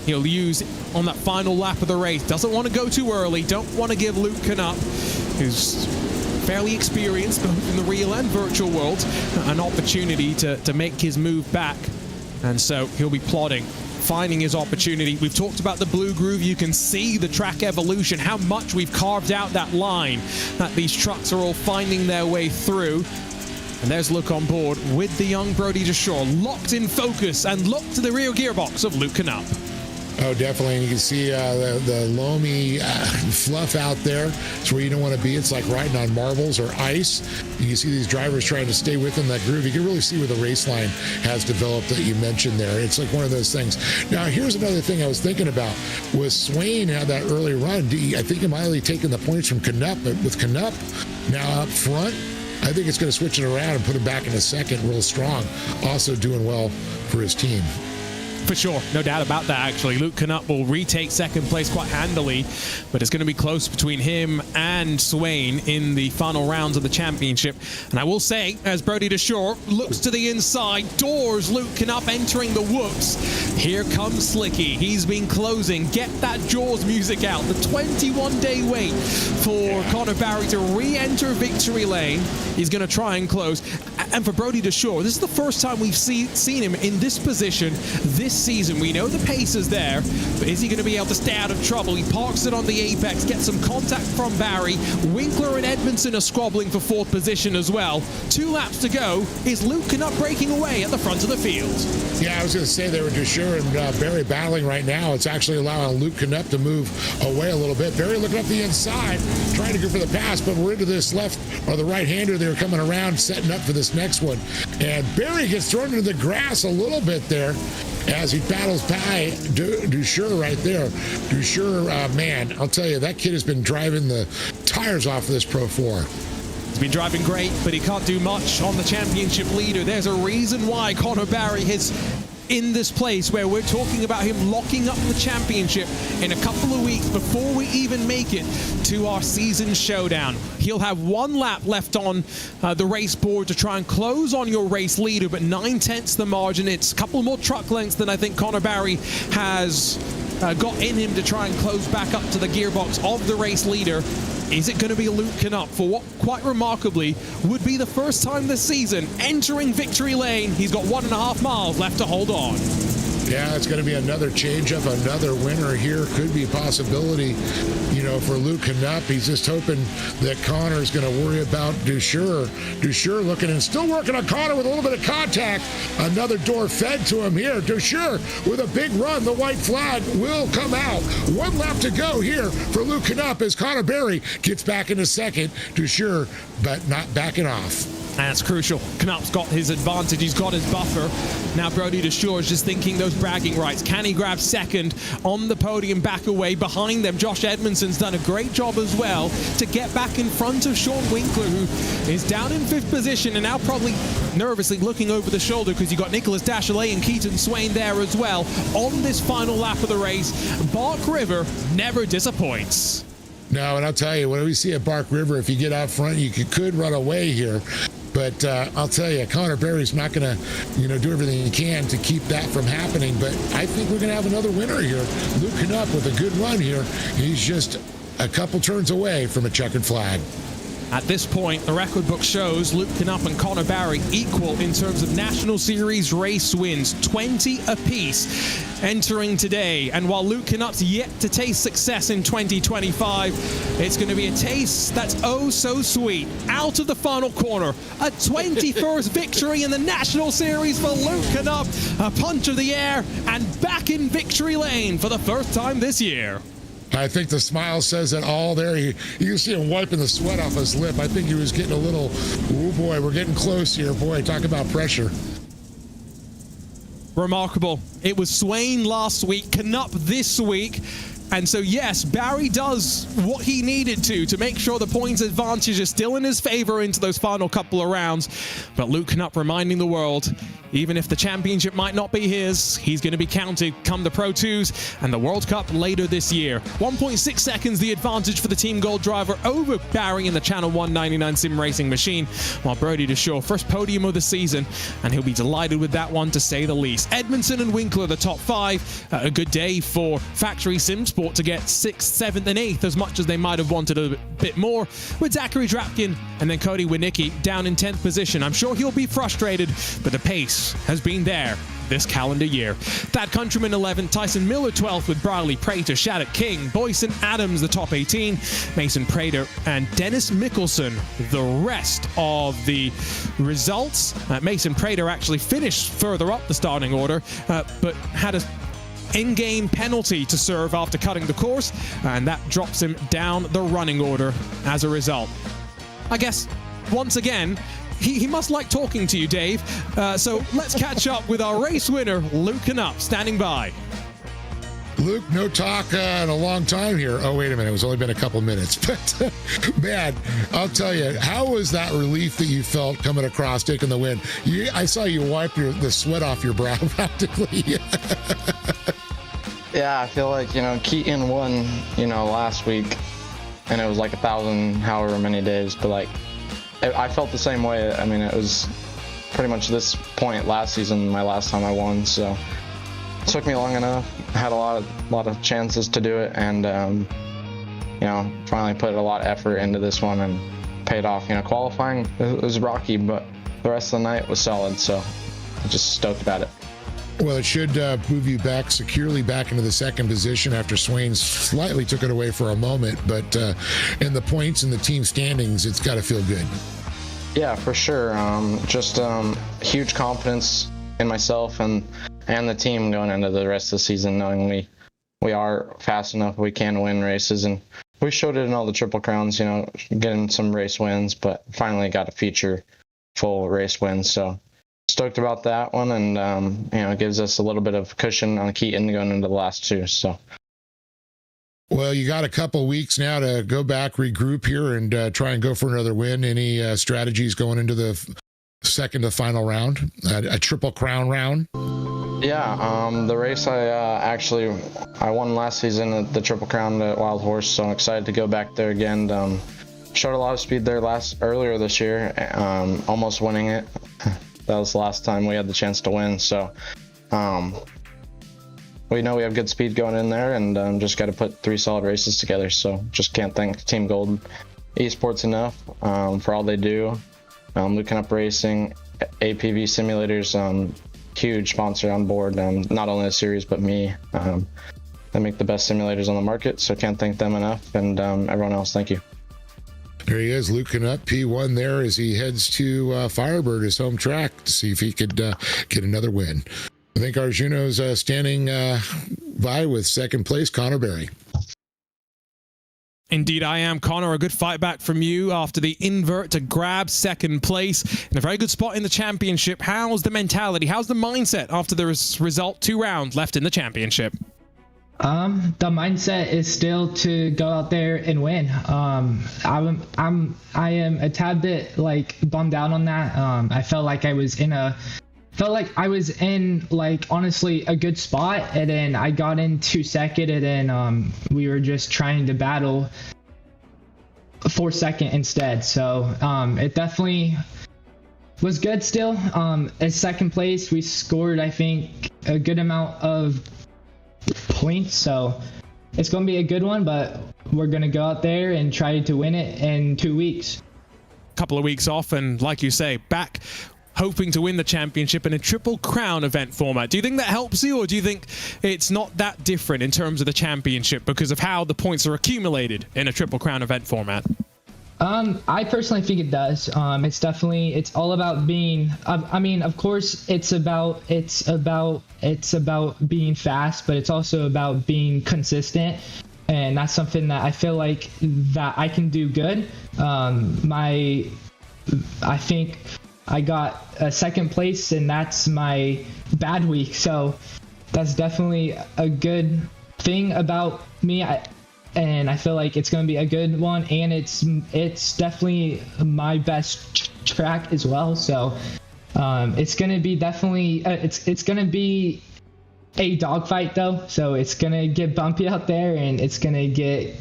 he'll use on that final lap of the race? Doesn't want to go too early. Don't want to give Luke Knupp, who's fairly experienced both in the real and virtual world, an opportunity to make his move back. And so he'll be plodding, finding his opportunity. We've talked about the blue groove. You can see the track evolution, how much we've carved out that line, that these trucks are all finding their way through. And there's Luke on board with the young Brody Dusher, locked in focus, and look to the rear gearbox of Luke Knupp. Oh, definitely. And you can see the loamy fluff out there. It's where you don't want to be. It's like riding on marbles or ice. You can see these drivers trying to stay within that groove. You can really see where the race line has developed that you mentioned there. It's like one of those things. Now, here's another thing I was thinking about. With Swain had that early run, I think he might have taken the points from Knupp, but with Knupp now up front, I think it's going to switch it around and put him back in a second real strong. Also doing well for his team. For sure, no doubt about that, actually. Luke Knupp will retake second place quite handily, but it's going to be close between him and Swain in the final rounds of the championship. And I will say, as Brody Dusher looks to the inside, doors Luke Knupp entering the whoops. Here comes Slicky. He's been closing. Get that Jaws music out. The 21-day wait for Connor Barry to re-enter victory lane. He's going to try and close. And for Brody Dusher, this is the first time we've seen him in this position this season. We know the pace is there, but is he going to be able to stay out of trouble? He parks it on the apex, gets some contact from Barry. Winkler and Edmondson are squabbling for 4th position as well. 2 laps to go. Is Luke Knupp breaking away at the front of the field? Yeah, I was going to say they were Dusher and Barry battling right now. It's actually allowing Luke Knupp to move away a little bit. Barry looking up the inside, trying to go for the pass, but we're into this left or the right-hander. They were coming around, setting up for this next one. And Barry gets thrown into the grass a little bit there as he battles by Dusher right there. Dusher, man, I'll tell you, that kid has been driving the tires off of this Pro 4. He's been driving great, but he can't do much on the championship leader. There's a reason why Connor Barry is in this place where we're talking about him locking up the championship in a couple of weeks before we even make it to our season showdown. He'll have 1 lap left on the race board to try and close on your race leader, but 9/10 the margin. It's a couple more truck lengths than I think Connor Barry has got in him to try and close back up to the gearbox of the race leader. Is it going to be Luke Knupp for what, quite remarkably, would be the first time this season entering victory lane? He's got 1.5 miles left to hold on. Yeah, it's going to be another change-up, another winner here. Could be a possibility, for Luke Knupp. He's just hoping that Connor is going to worry about Dusher. Dusher looking and still working on Connor with a little bit of contact. Another door fed to him here. Dusher with a big run. The white flag will come out. 1 lap to go here for Luke Knupp as Connor Barry gets back into second. Dusher, but not backing off. That's crucial. Knupp's got his advantage. He's got his buffer. Now Brody Dusher is just thinking those bragging rights. Can he grab second on the podium back away? Behind them, Josh Edmondson's done a great job as well to get back in front of Sean Winkler, who is down in 5th position and now probably nervously looking over the shoulder because you've got Nicholas Dachelet and Keaton Swain there as well on this final lap of the race. Bark River never disappoints. No, and I'll tell you, when we see at Bark River, if you get out front, you could run away here. But I'll tell you, Connor Barry's not going to, do everything he can to keep that from happening. But I think we're going to have another winner here. Luke Knupp with a good run here. He's just a couple turns away from a checkered flag. At this point, the record book shows Luke Knupp and Connor Barry equal in terms of National Series race wins, 20 apiece entering today. And while Luke Knupp's yet to taste success in 2025, it's going to be a taste that's oh so sweet. Out of the final corner, a 21st victory in the National Series for Luke Knupp, a punch of the air, and back in victory lane for the first time this year. I think the smile says it all there. You can see him wiping the sweat off his lip. I think he was getting a little, oh boy, we're getting close here. Boy, talk about pressure. Remarkable. It was Swain last week, Knupp this week. And so, yes, Barry does what he needed to make sure the points advantage is still in his favor into those final couple of rounds. But Luke Knupp reminding the world, even if the championship might not be his, he's going to be counted come the Pro 2s and the World Cup later this year. 1.6 seconds the advantage for the Team Gold driver over Barry in the Channel 199 sim racing machine, while Brody DeShaw, first podium of the season, and he'll be delighted with that one to say the least. Edmondson and Winkler, the top five. A good day for Factory Sim Sport to get 6th, 7th, and 8th, as much as they might have wanted a bit more, with Zachary Drapkin and then Cody Winicki down in 10th position. I'm sure he'll be frustrated, but the pace has been there this calendar year. Thad Countryman 11th, Tyson Miller 12th with Bradley Prater, Shattuck King, Boyson Adams the top 18, Mason Prater and Dennis Mickelson the rest of the results. Mason Prater actually finished further up the starting order, but had a in-game penalty to serve after cutting the course, and that drops him down the running order as a result. I guess, once again, he must like talking to you, Dave. So let's catch up with our race winner, Luke Knupp, standing by. Luke, no talk in a long time here. Oh, wait a minute. It's only been a couple minutes. But, man, I'll tell you, how was that relief that you felt coming across, taking the win? I saw you wipe the sweat off your brow practically. Yeah, I feel like, Keaton won, last week, and it was like 1,000 however many days, but like, I felt the same way. I mean, it was pretty much this point last season, my last time I won, so it took me long enough. I had a lot of chances to do it, and finally put a lot of effort into this one and paid off. Qualifying it was rocky, but the rest of the night was solid, so I'm just stoked about it. Well, it should move you back securely back into the second position after Swain slightly took it away for a moment. But in the points and the team standings, it's got to feel good. Yeah, for sure. Just huge confidence in myself and the team going into the rest of the season, knowing we are fast enough, we can win races, and we showed it in all the Triple Crowns. Getting some race wins, but finally got a feature full race win. So stoked about that one, and it gives us a little bit of cushion on Keaton going into the last two. So, well, you got a couple weeks now to go back, regroup here, and try and go for another win. Any strategies going into the second to final round, a Triple Crown round? Yeah, the race I won last season at the Triple Crown at Wild Horse, so I'm excited to go back there again. Showed a lot of speed there earlier this year, almost winning it. That was the last time we had the chance to win. So we know we have good speed going in there, and just got to put 3 solid races together. So just can't thank Team Gold Esports enough for all they do. Luke Knupp Racing, APV Simulators, huge sponsor on board, not only the series, but me. They make the best simulators on the market, so can't thank them enough. And everyone else, thank you. There he is, Luke Knupp, P1 there as he heads to Firebird, his home track, to see if he could get another win. I think Arjuno's standing by with second place, Connor Barry. Indeed, I am, Connor. A good fight back from you after the invert to grab second place in a very good spot in the championship. How's the mentality? How's the mindset after the result? 2 rounds left in the championship. The mindset is still to go out there and win. I am a tad bit bummed out on that. I felt like I was in honestly a good spot, and then I got into second, and then we were just trying to battle for second instead. So it definitely was good still. At second place, we scored, I think, a good amount of points, so it's going to be a good one, but we're going to go out there and try to win it in 2 weeks. couple of weeks off, and like you say, back hoping to win the championship in a Triple Crown event format. Do you think that helps you, or do you think it's not that different in terms of the championship because of how the points are accumulated in a Triple Crown event format? I personally think it does. It's all about being, I mean, of course it's about being fast, but it's also about being consistent. And that's something that I feel like that I can do good. I think I got a second place, and that's my bad week. So that's definitely a good thing about me. And I feel like it's going to be a good one, and it's definitely my best track as well. So it's going to be definitely it's going to be a dogfight though. So it's going to get bumpy out there, and it's going to get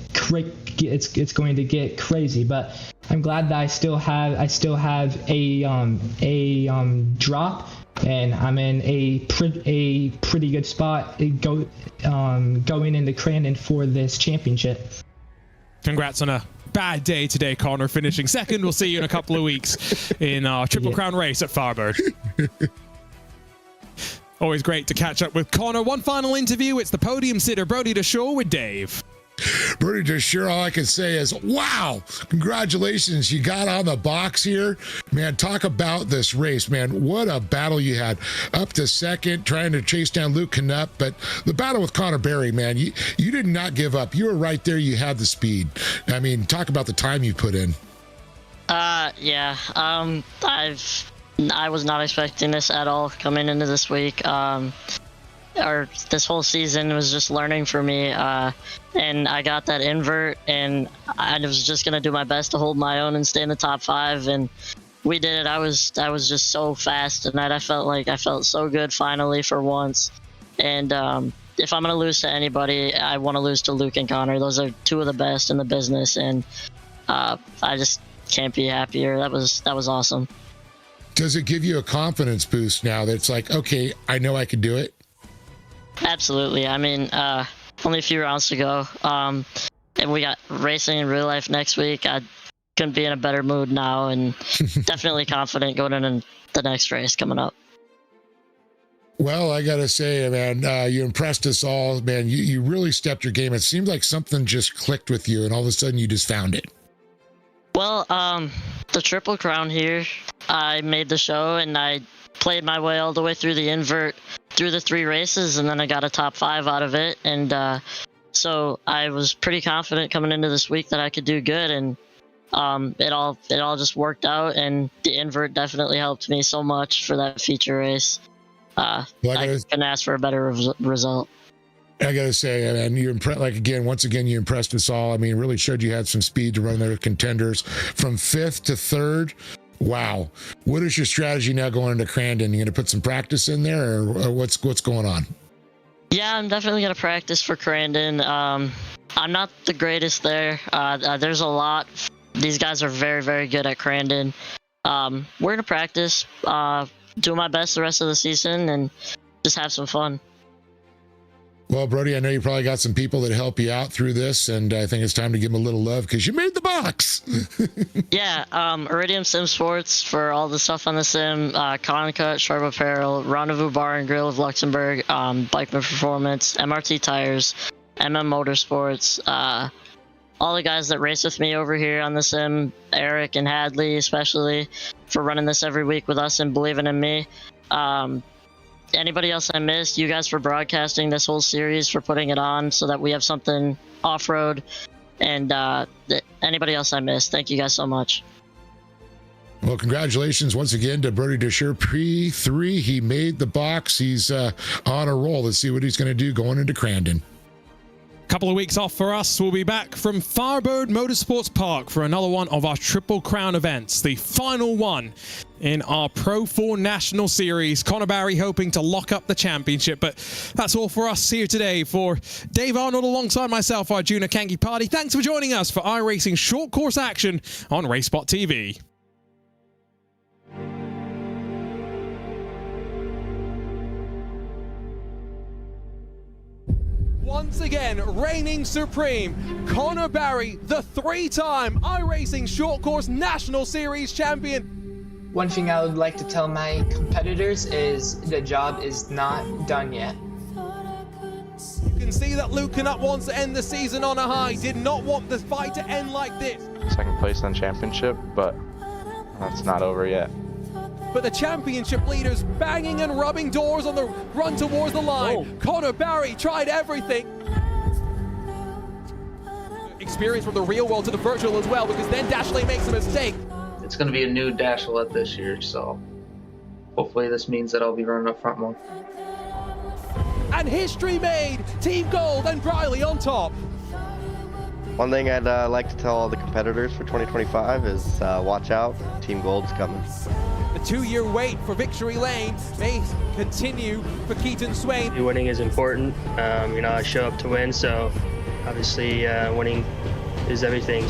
it's going to get crazy. But I'm glad that I still have a drop, and I'm in a pretty good spot going into Crandon for this championship. Congrats on a bad day today, Connor, finishing second. We'll see you in a couple of weeks in our Triple Crown race at Firebird. Always great to catch up with Connor. One final interview. It's the podium sitter, Brody DeShore, with Dave. Brody DeShore, all I can say is, wow, congratulations. You got on the box here. Man, talk about this race, man. What a battle you had. Up to second, trying to chase down Luke Knupp. But the battle with Connor Berry, man, you did not give up. You were right there. You had the speed. I mean, talk about the time you put in. Yeah. I was not expecting this at all coming into this week. Or this whole season was just learning for me, and I got that invert, and I was just gonna do my best to hold my own and stay in the top 5, and we did it. I was just so fast tonight. I felt so good finally for once, and if I'm gonna lose to anybody, I want to lose to Luke and Connor. Those are two of the best in the business, and I just can't be happier. That was awesome. Does it give you a confidence boost now that it's like, okay, I know I can do it? Absolutely. I mean, only a few rounds to go. And we got racing in real life next week. I couldn't be in a better mood now, and definitely confident going into the next race coming up. Well, I got to say, man, you impressed us all, man. You really stepped your game. It seemed like something just clicked with you, and all of a sudden you just found it. Well, the Triple Crown here, I made the show, and I played my way all the way through the invert through the 3 races, and then I got a top 5 out of it, and so I was pretty confident coming into this week that I could do good, and it all just worked out, and the invert definitely helped me so much for that feature race. I couldn't ask for a better result. I gotta say, and you once again, you impressed us all. I mean, really showed you had some speed to run their contenders from 5th to 3rd. Wow. What is your strategy now going into Crandon? You gonna put some practice in there, or what's going on? Yeah, I'm definitely gonna practice for Crandon. I'm not the greatest there. There's a lot. These guys are very, very good at Crandon. We're gonna practice, do my best the rest of the season, and just have some fun. Well, Brody, I know you probably got some people that help you out through this, and I think it's time to give them a little love because you made the box. Yeah, Iridium Sim Sports for all the stuff on the sim, Concut, Sharp Apparel, Rendezvous Bar and Grill of Luxembourg, Bikeman Performance, MRT Tires, MM Motorsports, all the guys that race with me over here on the sim, Eric and Hadley especially, for running this every week with us and believing in me. Anybody else I missed, you guys for broadcasting this whole series, for putting it on so that we have something off-road, and anybody else I missed, thank you guys so much. Well, congratulations once again to Brody DeShore, P3. He made the box. He's on a roll. Let's see what he's going to do going into Crandon. Couple of weeks off for us. We'll be back from Firebird Motorsports Park for another one of our Triple Crown events, the final one in our Pro 4 National Series. Connor Barry hoping to lock up the championship, but that's all for us here today. For Dave Arnold alongside myself, Arjuna Kangi Party, thanks for joining us for iRacing short course action on RaceSpotTV. once again, reigning supreme, Connor Barry, the 3-time iRacing Short Course National Series champion. One thing I would like to tell my competitors is the job is not done yet. You can see that Luke Canutt wants to end the season on a high, did not want the fight to end like this. Second place in the championship, but that's not over yet. But the championship leaders banging and rubbing doors on the run towards the line. Whoa. Connor Barry tried everything. Experience from the real world to the virtual as well, because then Dashley makes a mistake. It's going to be a new Dashlette this year, so hopefully this means that I'll be running up front more. And history made! Team Gold and Briley on top. One thing I'd like to tell all the competitors for 2025 is watch out, Team Gold's coming. The 2-year wait for victory lane may continue for Keaton Swain. Winning is important. You know, I show up to win, so obviously winning is everything.